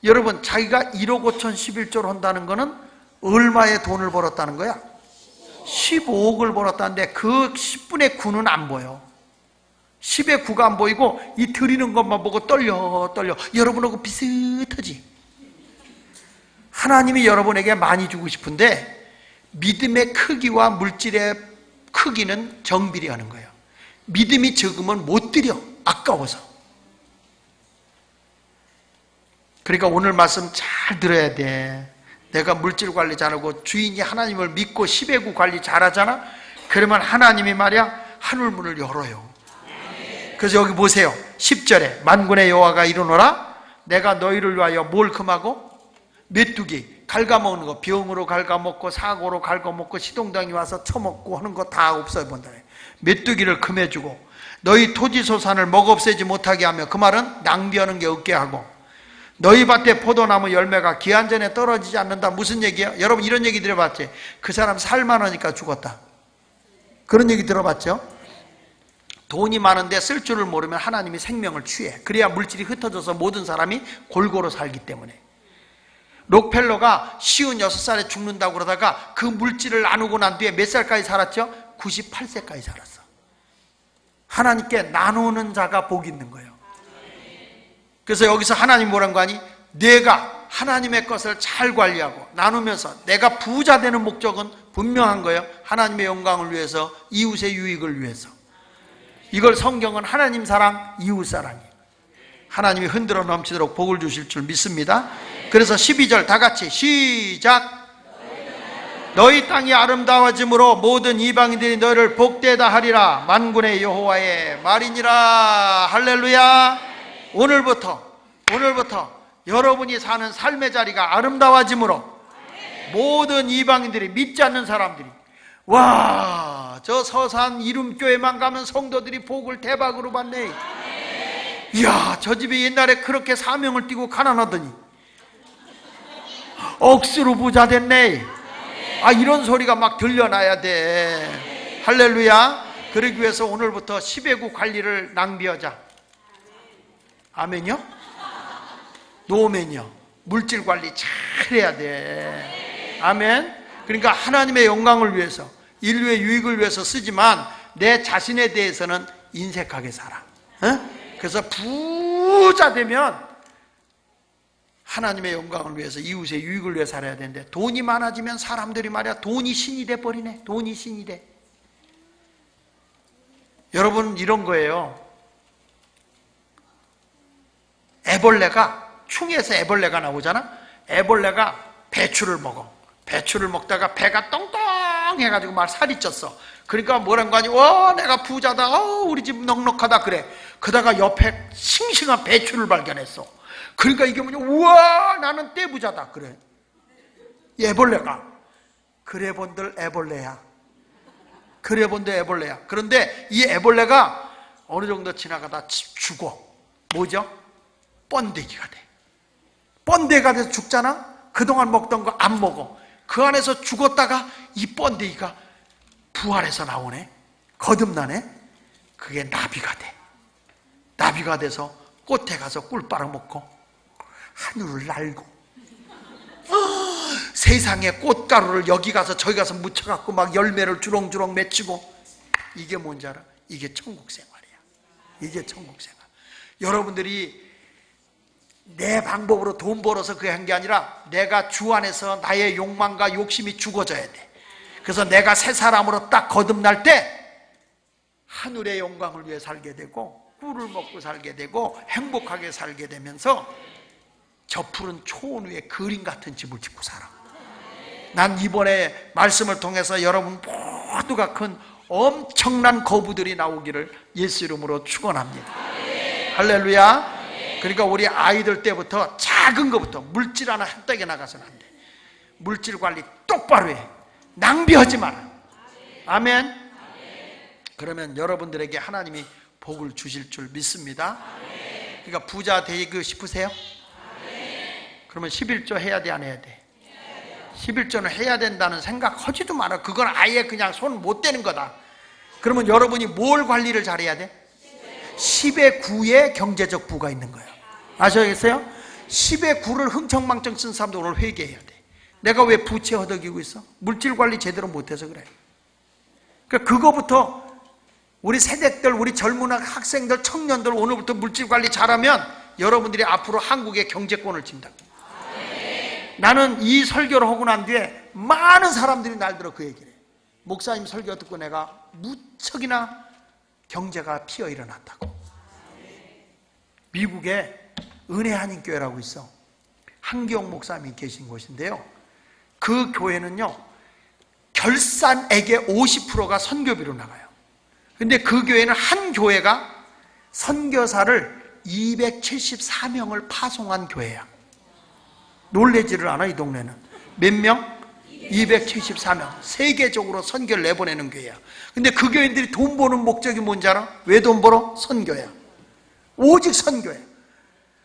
여러분, 자기가 1억 5천 11조를 한다는 거는 얼마의 돈을 벌었다는 거야? 15억을 벌었다는데 그 10분의 9는 안 보여. 10의 9가 안 보이고 이 드리는 것만 보고 떨려. 여러분하고 비슷하지? 하나님이 여러분에게 많이 주고 싶은데 믿음의 크기와 물질의 크기는 정비례하는 거예요. 믿음이 적으면 못 드려. 아까워서. 그러니까 오늘 말씀 잘 들어야 돼. 내가 물질 관리 잘하고 주인이 하나님을 믿고 10의 9 관리 잘하잖아? 그러면 하나님이 말이야 하늘문을 열어요. 그래서 여기 보세요. 10절에 만군의 여호와가 이르노라 내가 너희를 위하여 뭘 금하고? 메뚜기 갉아먹는 거, 병으로 갉아먹고 사고로 갉아먹고 시동당이 와서 처먹고 하는 거 다 없애본다. 메뚜기를 금해주고 너희 토지소산을 먹없애지 못하게 하며, 그 말은 낭비하는 게 없게 하고, 너희 밭에 포도나무 열매가 기한 전에 떨어지지 않는다. 무슨 얘기야? 여러분 이런 얘기 들어봤지? 그 사람 살만하니까 죽었다. 그런 얘기 들어봤죠? 돈이 많은데 쓸 줄을 모르면 하나님이 생명을 취해. 그래야 물질이 흩어져서 모든 사람이 골고루 살기 때문에. 록펠러가 56살에 죽는다고 그러다가 그 물질을 나누고 난 뒤에 몇 살까지 살았죠? 98세까지 살았어. 하나님께 나누는 자가 복이 있는 거예요. 그래서 여기서 하나님 뭐란 거 아니? 내가 하나님의 것을 잘 관리하고 나누면서 내가 부자 되는 목적은 분명한 거예요. 하나님의 영광을 위해서, 이웃의 유익을 위해서. 이걸 성경은 하나님 사랑, 이웃 사랑이에요. 하나님이 흔들어 넘치도록 복을 주실 줄 믿습니다. 그래서 12절 다 같이 시작. 너희 땅이 아름다워짐으로 모든 이방인들이 너희를 복되다 하리라. 만군의 여호와의 말이니라. 할렐루야. 오늘부터 여러분이 사는 삶의 자리가 아름다워짐으로 모든 이방인들이, 믿지 않는 사람들이, 와, 저 서산 이름교회만 가면 성도들이 복을 대박으로 받네. 이야, 저 집이 옛날에 그렇게 사명을 띠고 가난하더니 억수로 부자 됐네. 아, 이런 소리가 막 들려놔야 돼. 할렐루야. 그러기 위해서 오늘부터 10의 9 관리를 낭비하자. 아멘요? 노멘요. 물질 관리 잘 해야 돼. 아멘. 그러니까 하나님의 영광을 위해서, 인류의 유익을 위해서 쓰지만 내 자신에 대해서는 인색하게 살아. 그래서 부자 되면 하나님의 영광을 위해서, 이웃의 유익을 위해 살아야 되는데, 돈이 많아지면 사람들이 말이야 돈이 신이 돼버리네. 돈이 신이 돼. 여러분 이런 거예요. 애벌레가, 충에서 애벌레가 나오잖아. 애벌레가 배추를 먹어. 배추를 먹다가 배가 똥똥해가지고 막 살이 쪘어. 그러니까 뭐란 거 아니? 와, 내가 부자다. 우리 집 넉넉하다. 그래. 그러다가 옆에 싱싱한 배추를 발견했어. 그러니까 이게 뭐냐? 우와, 나는 떼부자다. 그래. 애벌레가. 그래 본들 애벌레야. 그래 본들 애벌레야. 그런데 이 애벌레가 어느 정도 지나가다 죽어. 뭐죠? 번데기가 돼. 번데기가 돼서 죽잖아? 그동안 먹던 거 안 먹어. 그 안에서 죽었다가 이 번데기가 부활해서 나오네. 거듭나네. 그게 나비가 돼. 나비가 돼서 꽃에 가서 꿀 빨아먹고 하늘을 날고 세상에 꽃가루를 여기 가서 저기 가서 묻혀갖고 막 열매를 주렁주렁 맺히고. 이게 뭔지 알아? 이게 천국 생활이야. 이게 천국 생활. 여러분들이 내 방법으로 돈 벌어서 그게 한 게 아니라 내가 주 안에서 나의 욕망과 욕심이 죽어져야 돼. 그래서 내가 새 사람으로 딱 거듭날 때 하늘의 영광을 위해 살게 되고 꿀을 먹고 살게 되고 행복하게 살게 되면서 저 푸른 초원 위에 그림 같은 집을 짓고 살아. 난 이번에 말씀을 통해서 여러분 모두가 큰 엄청난 거부들이 나오기를 예수 이름으로 축원합니다. 할렐루야. 그러니까 우리 아이들 때부터 작은 것부터 물질 하나 한떡에 나가서는 안 돼. 물질 관리 똑바로 해. 낭비하지 마라. 아멘. 그러면 여러분들에게 하나님이 복을 주실 줄 믿습니다. 그러니까 부자 되고 싶으세요? 그러면 11조 해야 돼, 안 해야 돼? 11조는 해야 된다는 생각하지도 마라. 그건 아예 그냥 손 못 대는 거다. 그러면 여러분이 뭘 관리를 잘해야 돼? 10의 9의 경제적 부가 있는 거예요. 아시겠어요? 10의 9를 흥청망청 쓴 사람도 오늘 회개해야 돼. 내가 왜 부채 허덕이고 있어? 물질 관리 제대로 못해서 그래. 그러니까 그거부터 우리 세대들, 우리 젊은 학생들, 청년들 오늘부터 물질관리 잘하면 여러분들이 앞으로 한국의 경제권을 진다. 나는 이 설교를 하고 난 뒤에 많은 사람들이 날들어 그 얘기를 해. 목사님 설교 듣고 내가 무척이나 경제가 피어 일어났다고. 미국에 은혜 한인교회라고 있어. 한기영 목사님이 계신 곳인데요, 그 교회는요 결산액의 50%가 선교비로 나가요. 근데 그 교회는 한 교회가 선교사를 274명을 파송한 교회야. 놀래지를 않아. 이 동네는 몇 명? 274명. 세계적으로 선교를 내보내는 교회야. 근데 그 교인들이 돈 버는 목적이 뭔지 알아? 왜 돈 벌어? 선교야. 오직 선교야.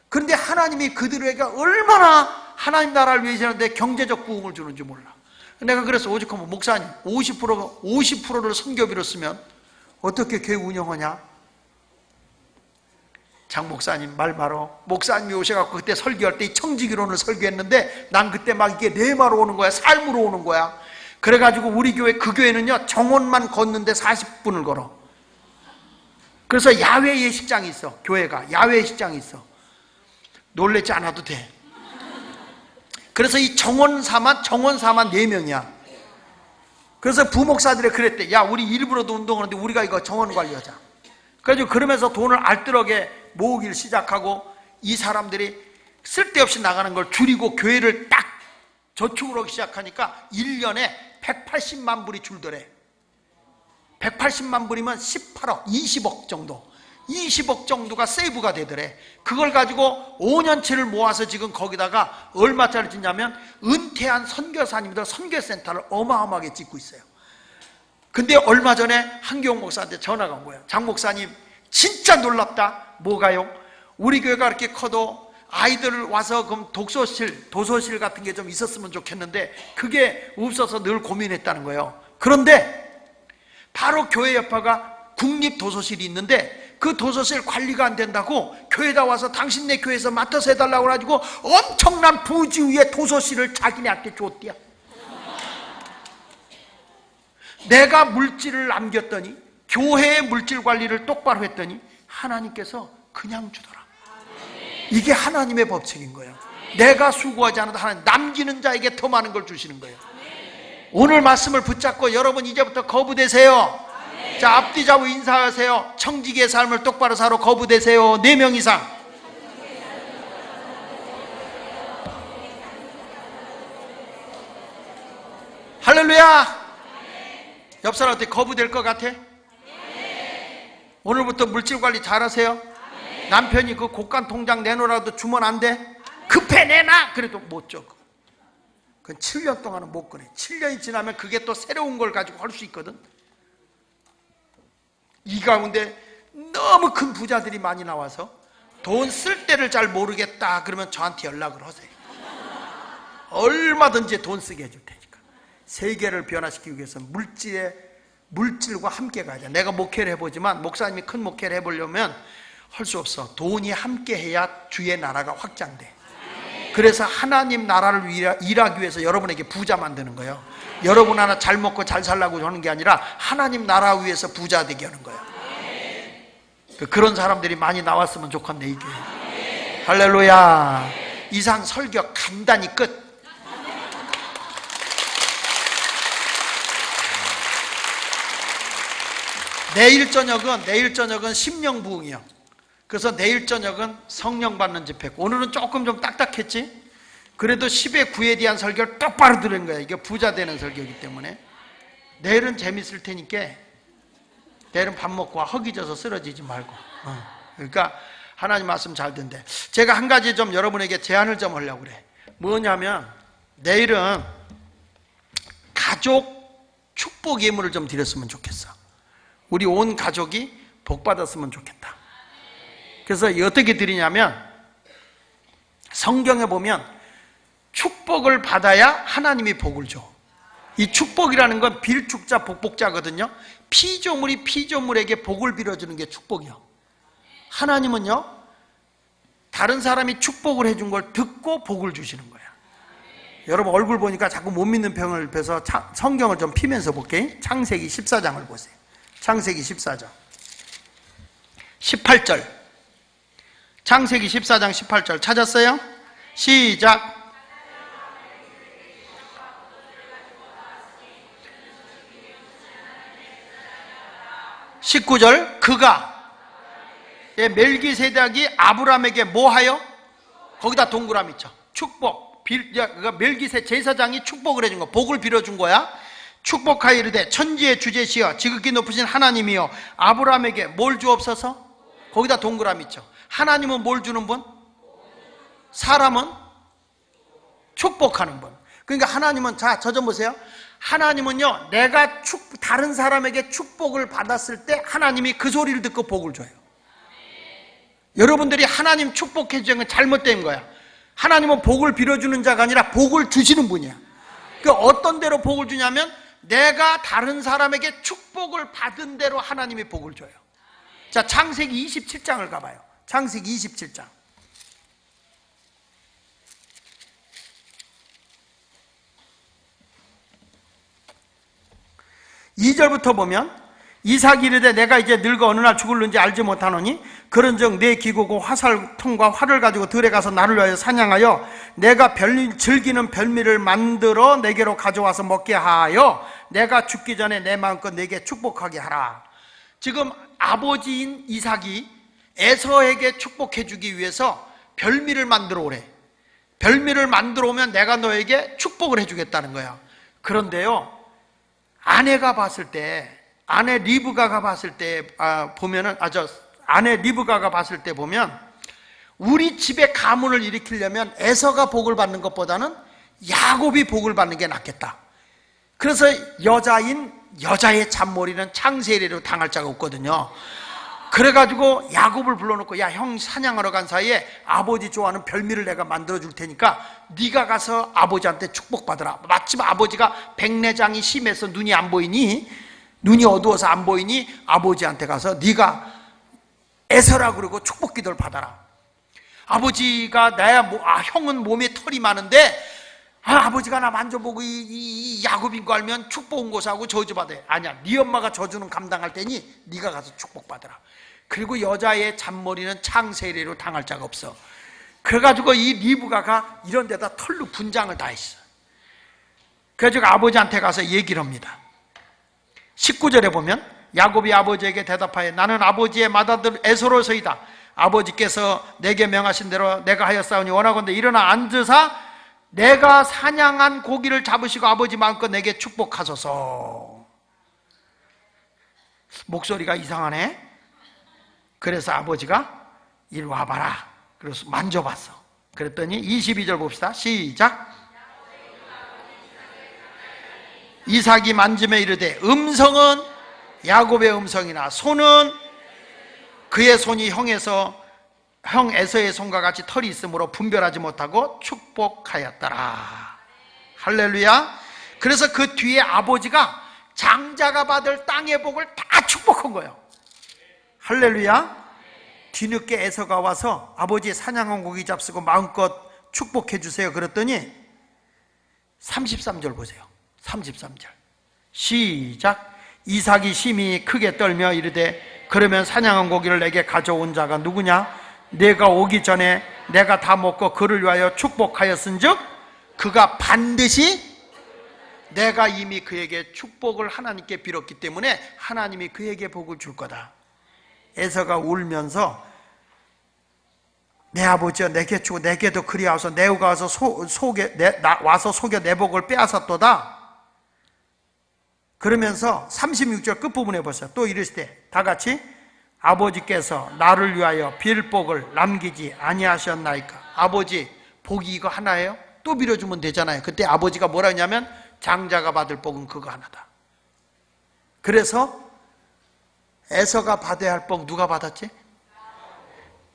그런데 하나님이 그들에게 얼마나 하나님 나라를 위해서는데 경제적 부흥을 주는지 몰라. 내가 그래서 오직하면 목사님 50%를 선교비로 쓰면 어떻게 교회 운영하냐? 장 목사님 말 말어. 목사님이 오셔갖고 그때 설교할 때 이 청지기론을 설교했는데 난 그때 막 이게 뇌마로 오는 거야. 삶으로 오는 거야. 그래가지고 우리 교회, 그 교회는요 정원만 걷는데 40분을 걸어. 그래서 야외 예식장이 있어. 교회가 야외 예식장이 있어. 놀라지 않아도 돼. 그래서 이 정원사만 4명이야. 그래서 부목사들이 그랬대. 야, 우리 일부러도 운동하는데 우리가 이거 정원 관리하자. 그래가지고 그러면서 돈을 알뜰하게 모으기를 시작하고 이 사람들이 쓸데없이 나가는 걸 줄이고 교회를 딱 저축을 하기 시작하니까 1년에 180만 불이 줄더래. 180만 불이면 18억, 20억 정도. 20억 정도가 세이브가 되더래. 그걸 가지고 5년치를 모아서 지금 거기다가 얼마짜리 짓냐면 은퇴한 선교사님들 선교센터를 어마어마하게 짓고 있어요. 근데 얼마 전에 한기용 목사한테 전화가 온 거예요. 장 목사님 진짜 놀랍다. 뭐가요? 우리 교회가 이렇게 커도 아이들 와서 그럼 독서실, 도서실 같은 게 좀 있었으면 좋겠는데 그게 없어서 늘 고민했다는 거예요. 그런데 바로 교회 옆에가 국립도서실이 있는데 그 도서실 관리가 안 된다고 교회에다 와서 당신네 교회에서 맡아서 해달라고 해가지고 엄청난 부지 위에 도서실을 자기네한테 줬대요. 내가 물질을 남겼더니, 교회의 물질 관리를 똑바로 했더니 하나님께서 그냥 주더라. 이게 하나님의 법칙인 거예요. 내가 수고하지 않아도 하나님 남기는 자에게 더 많은 걸 주시는 거예요. 오늘 말씀을 붙잡고 여러분 이제부터 거부되세요. 자, 앞뒤 좌우 인사하세요. 청지기의 삶을 똑바로 살아 거부되세요. 4명 이상. 할렐루야. 옆 사람한테 거부될 것 같아? 오늘부터 물질 관리 잘하세요. 남편이 그 곡간 통장 내놓으라도 주면 안 돼? 급해 내놔. 그래도 못 줘. 그건 7년 동안은 못 꺼내. 7년이 지나면 그게 또 새로운 걸 가지고 할 수 있거든. 이 가운데 너무 큰 부자들이 많이 나와서 돈 쓸 때를 잘 모르겠다 그러면 저한테 연락을 하세요. 얼마든지 돈 쓰게 해줄 테니까. 세계를 변화시키기 위해서 물질과 함께 가야 돼. 내가 목회를 해보지만 목사님이 큰 목회를 해보려면 할 수 없어. 돈이 함께 해야 주의 나라가 확장돼. 그래서 하나님 나라를 일하기 위해서 여러분에게 부자 만드는 거예요. 여러분 하나 잘 먹고 잘 살라고 하는 게 아니라 하나님 나라 위해서 부자 되게 하는 거예요. 그런 사람들이 많이 나왔으면 좋겠네 이게. 할렐루야. 이상 설교 간단히 끝. 내일 저녁은 심령 부흥이요. 그래서 내일 저녁은 성령 받는 집회고, 오늘은 조금 좀 딱딱했지? 그래도 10의 9에 대한 설교를 똑바로 들은 거야. 이게 부자 되는 설교이기 때문에. 내일은 재밌을 테니까 내일은 밥 먹고 허기져서 쓰러지지 말고. 그러니까 하나님 말씀 잘 듣는데, 제가 한 가지 좀 여러분에게 제안을 좀 하려고 그래. 뭐냐면 내일은 가족 축복 예물을 좀 드렸으면 좋겠어. 우리 온 가족이 복 받았으면 좋겠다. 그래서 어떻게 드리냐면, 성경에 보면 축복을 받아야 하나님이 복을 줘. 이 축복이라는 건 빌축자 복복자거든요. 피조물이 피조물에게 복을 빌어주는 게 축복이요. 하나님은요, 다른 사람이 축복을 해준 걸 듣고 복을 주시는 거야. 여러분 얼굴 보니까 자꾸 못 믿는 병을 뵈서 성경을 좀 피면서 볼게요. 창세기 14장을 보세요. 창세기 14장. 18절. 창세기 14장 18절 찾았어요? 시작. 19절. 그가 멜기세덱이 아브라함에게 뭐하여? 거기다 동그라미 쳐. 축복. 멜기세 제사장이 축복을 해준 거, 복을 빌어준 거야. 축복하여 이르되 천지의 주제시여 지극히 높으신 하나님이여 아브라함에게 뭘 주옵소서? 거기다 동그라미 쳐. 하나님은 뭘 주는 분? 사람은 축복하는 분. 그러니까 하나님은, 자, 저 좀 보세요. 하나님은요, 내가 다른 사람에게 축복을 받았을 때 하나님이 그 소리를 듣고 복을 줘요. 여러분들이 하나님 축복해 주는 건 잘못된 거야. 하나님은 복을 빌어주는 자가 아니라 복을 주시는 분이야. 그 어떤 대로 복을 주냐면 내가 다른 사람에게 축복을 받은 대로 하나님이 복을 줘요. 자, 창세기 27장을 가봐요. 창세기 27장. 2절부터 보면 이삭이 이르되 내가 이제 늙어 어느 날 죽을는지 알지 못하노니 그런즉 내 기고고 화살통과 활을 가지고 들에 가서 나를 위하여 사냥하여 내가 즐기는 별미를 만들어 내게로 가져와서 먹게 하여 내가 죽기 전에 내 마음껏 내게 축복하게 하라. 지금 아버지인 이삭이 에서에게 축복해 주기 위해서 별미를 만들어 오래. 별미를 만들어 오면 내가 너에게 축복을 해주겠다는 거야. 그런데요, 아내가 봤을 때, 아내 리브가가 봤을 때 보면은, 아내 리브가가 봤을 때 보면 우리 집에 가문을 일으키려면 에서가 복을 받는 것보다는 야곱이 복을 받는 게 낫겠다. 그래서 여자의 잔머리는 창세리로 당할 자가 없거든요. 그래가지고 야곱을 불러놓고, 야, 형 사냥하러 간 사이에 아버지 좋아하는 별미를 내가 만들어 줄 테니까 네가 가서 아버지한테 축복받으라. 마침 아버지가 백내장이 심해서 눈이 안 보이니, 눈이 어두워서 안 보이니 아버지한테 가서 네가 에서라 그러고 축복 기도를 받아라. 아버지가 형은 몸에 털이 많은데 아버지가 나 만져보고 이 야곱인 거 알면 축복 온 것하고 저주받아. 아니야, 네 엄마가 저주는 감당할 테니 네가 가서 축복받으라. 그리고 여자의 잔머리는 창세리로 당할 자가 없어. 그래가지고 이 리브가가 이런 데다 털로 분장을 다 했어. 그래가지고 아버지한테 가서 얘기를 합니다. 19절에 보면 야곱이 아버지에게 대답하여 나는 아버지의 맏아들 에서로서이다. 아버지께서 내게 명하신 대로 내가 하였사오니 원하건대 일어나 앉으사 내가 사냥한 고기를 잡으시고 아버지 마음껏 내게 축복하소서. 목소리가 이상하네. 그래서 아버지가 이리 와봐라. 그래서 만져봤어. 그랬더니 22절 봅시다. 시작. 이삭이 만지며 이르되 음성은 야곱의 음성이나 손은 그의 손이 형 에서의 손과 같이 털이 있으므로 분별하지 못하고 축복하였더라. 할렐루야. 그래서 그 뒤에 아버지가 장자가 받을 땅의 복을 다 축복한 거예요. 할렐루야. 뒤늦게 에서가 와서 아버지 사냥한 고기 잡수고 마음껏 축복해 주세요 그랬더니 33절 보세요. 33절 시작. 이삭이 심히 크게 떨며 이르되 그러면 사냥한 고기를 내게 가져온 자가 누구냐? 내가 오기 전에 내가 다 먹고 그를 위하여 축복하였은즉 그가 반드시, 내가 이미 그에게 축복을 하나님께 빌었기 때문에 하나님이 그에게 복을 줄 거다. 에서가 울면서 내 아버지여 내게 주고 내게도 그리하여서 내가 와서 속여 내 복을 빼앗았도다. 그러면서 36절 끝부분에 보세요. 또 이르시되 다 같이 아버지께서 나를 위하여 빌 복을 남기지 아니하셨나이까. 아버지 복이 이거 하나예요? 또 빌어주면 되잖아요. 그때 아버지가 뭐라 했냐면 장자가 받을 복은 그거 하나다. 그래서 에서가 받아야 할 복 누가 받았지?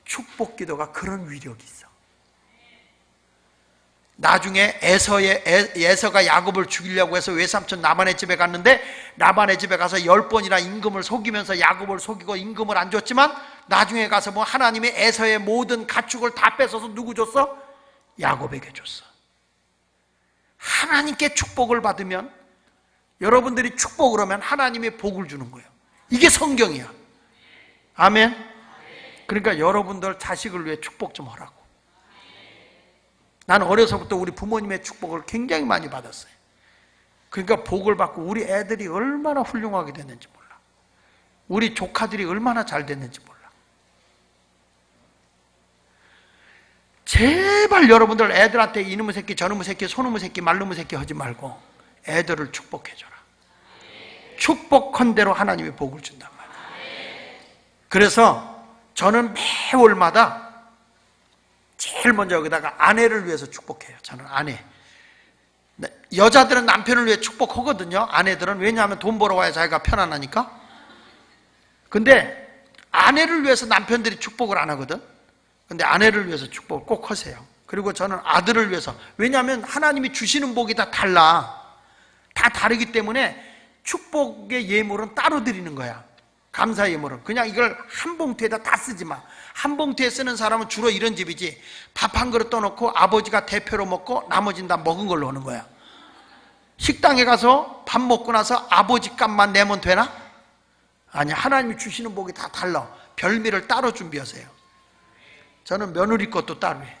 축복 기도가 그런 위력이 있어. 나중에 에서가 야곱을 죽이려고 해서 외삼촌 라반의 집에 갔는데 라반의 집에 가서 10번이나 임금을 속이면서 야곱을 속이고 임금을 안 줬지만 나중에 가서 뭐 하나님이 에서의 모든 가축을 다 뺏어서 누구 줬어? 야곱에게 줬어. 하나님께 축복을 받으면, 여러분들이 축복을 하면 하나님의 복을 주는 거예요. 이게 성경이야. 아멘. 그러니까 여러분들 자식을 위해 축복 좀 하라고. 나는 어려서부터 우리 부모님의 축복을 굉장히 많이 받았어요. 그러니까 복을 받고 우리 애들이 얼마나 훌륭하게 됐는지 몰라. 우리 조카들이 얼마나 잘 됐는지 몰라. 제발 여러분들 애들한테 이놈의 새끼 저놈의 새끼 소놈의 새끼 말놈의 새끼 하지 말고 애들을 축복해줘라. 축복한 대로 하나님이 복을 준단 말이에요. 그래서 저는 매월마다 제일 먼저 여기다가 아내를 위해서 축복해요. 저는 아내. 여자들은 남편을 위해 축복하거든요. 아내들은. 왜냐하면 돈 벌어와야 자기가 편안하니까. 근데 아내를 위해서 남편들이 축복을 안 하거든. 근데 아내를 위해서 축복을 꼭 하세요. 그리고 저는 아들을 위해서. 왜냐하면 하나님이 주시는 복이 다 달라. 다 다르기 때문에 축복의 예물은 따로 드리는 거야. 감사 예물은. 그냥 이걸 한 봉투에다 다 쓰지 마. 한 봉투에 쓰는 사람은 주로 이런 집이지. 밥 한 그릇 떠놓고 아버지가 대표로 먹고 나머지는 다 먹은 걸로 오는 거야. 식당에 가서 밥 먹고 나서 아버지 값만 내면 되나? 아니, 하나님이 주시는 복이 다 달라. 별미를 따로 준비하세요. 저는 며느리 것도 따로 해.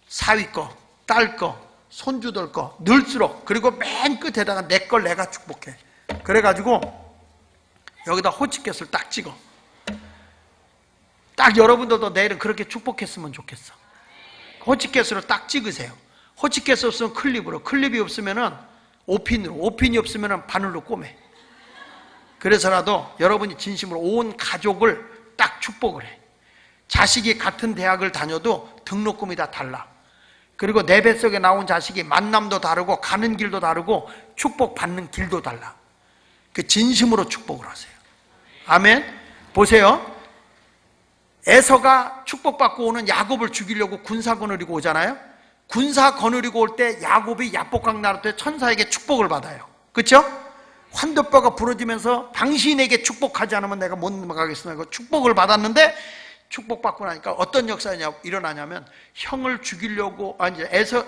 사위 거, 딸 거, 손주들 거 넣을수록. 그리고 맨 끝에다가 내 걸 내가 축복해. 그래가지고 여기다 호치켓을 딱 찍어. 딱 여러분들도 내일은 그렇게 축복했으면 좋겠어. 호치켓으로 딱 찍으세요. 호치켓 없으면 클립으로, 클립이 없으면은 오핀으로, 오핀이 없으면은 바늘로 꼬매. 그래서라도 여러분이 진심으로 온 가족을 딱 축복을 해. 자식이 같은 대학을 다녀도 등록금이 다 달라. 그리고 내 뱃속에 나온 자식이 만남도 다르고 가는 길도 다르고 축복받는 길도 달라. 그 진심으로 축복을 하세요. 아멘. 보세요. 에서가 축복받고 오는 야곱을 죽이려고 군사 거느리고 오잖아요. 군사 거느리고 올 때 야곱이 야복강 나라 때 천사에게 축복을 받아요. 그렇죠? 환도뼈가 부러지면서 당신에게 축복하지 않으면 내가 못 넘어가겠으나 축복을 받았는데, 축복받고 나니까 어떤 역사가 일어나냐면 형을 죽이려고, 아니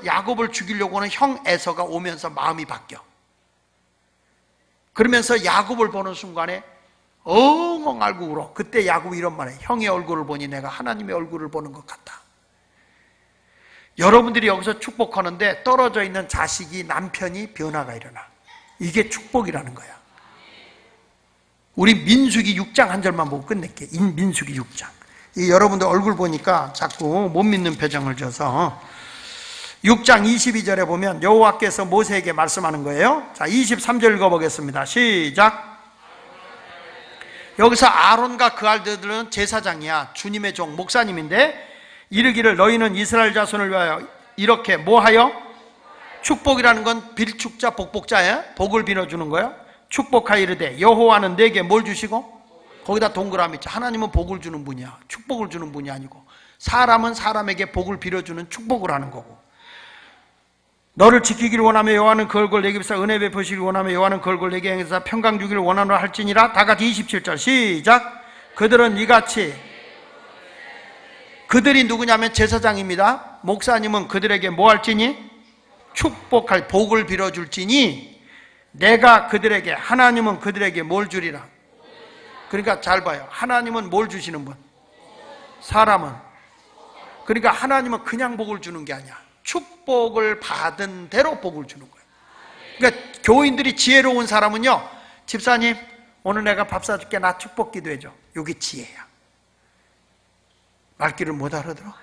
야곱을 죽이려고 하는 형 에서가 오면서 마음이 바뀌어. 그러면서 야곱을 보는 순간에 엉엉 앓고 울어. 그때 야곱이 이런 말해. 형의 얼굴을 보니 내가 하나님의 얼굴을 보는 것 같다. 여러분들이 여기서 축복하는데 떨어져 있는 자식이, 남편이 변화가 일어나. 이게 축복이라는 거야. 우리 민수기 6장 한 절만 보고 끝낼게. 민수기 6장. 여러분들 얼굴 보니까 자꾸 못 믿는 표정을 줘서 6장 22절에 보면 여호와께서 모세에게 말씀하는 거예요. 자, 23절 읽어보겠습니다. 시작. 여기서 아론과 그 아들들은 제사장이야. 주님의 종, 목사님인데 이르기를 너희는 이스라엘 자손을 위하여 이렇게 뭐하여? 축복이라는 건 빌축자, 복복자야. 복을 빌어주는 거예요. 축복하여 이르되 여호와는 내게 뭘 주시고? 거기다 동그라미 있죠. 하나님은 복을 주는 분이야. 축복을 주는 분이 아니고, 사람은 사람에게 복을 빌어주는 축복을 하는 거고, 너를 지키기를 원하며 여호와는 그 얼굴 내게 비사 은혜 베푸시기를 원하며 여호와는 그 얼굴 내게 행해서 평강 주기를 원하노라 할지니라. 다 같이 27절 시작. 그들은 이같이, 그들이 누구냐면 제사장입니다. 목사님은 그들에게 뭐 할지니? 축복할, 복을 빌어줄지니 내가 그들에게, 하나님은 그들에게 뭘 주리라. 그러니까 잘 봐요. 하나님은 뭘 주시는 분? 사람은. 그러니까 하나님은 그냥 복을 주는 게 아니야. 축복을 받은 대로 복을 주는 거예요. 그러니까 교인들이 지혜로운 사람은요, 집사님 오늘 내가 밥 사줄게, 나 축복 기도해줘. 이게 지혜야. 말귀를 못 알아들어.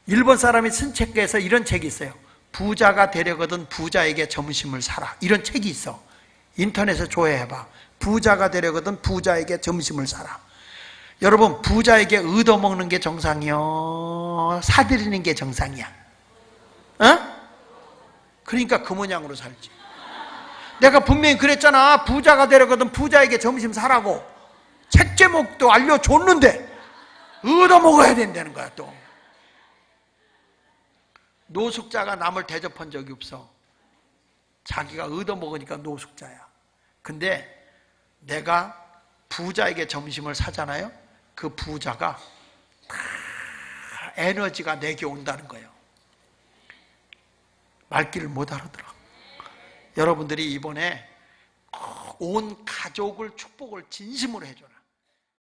일본 사람이 쓴 책에서 이런 책이 있어요. 부자가 되려거든 부자에게 점심을 사라. 이런 책이 있어. 인터넷에 조회해봐. 부자가 되려거든 부자에게 점심을 사라. 여러분, 부자에게 얻어먹는 게 정상이요, 사드리는 게 정상이야? 어? 그러니까 그 모양으로 살지. 내가 분명히 그랬잖아. 부자가 되려거든 부자에게 점심 사라고. 책 제목도 알려줬는데 얻어먹어야 된다는 거야. 또 노숙자가 남을 대접한 적이 없어. 자기가 얻어먹으니까 노숙자야. 근데 내가 부자에게 점심을 사잖아요. 그 부자가 다 에너지가 내게 온다는 거예요. 말귀를 못 알아들어. 여러분들이 이번에 온 가족을 축복을 진심으로 해줘라.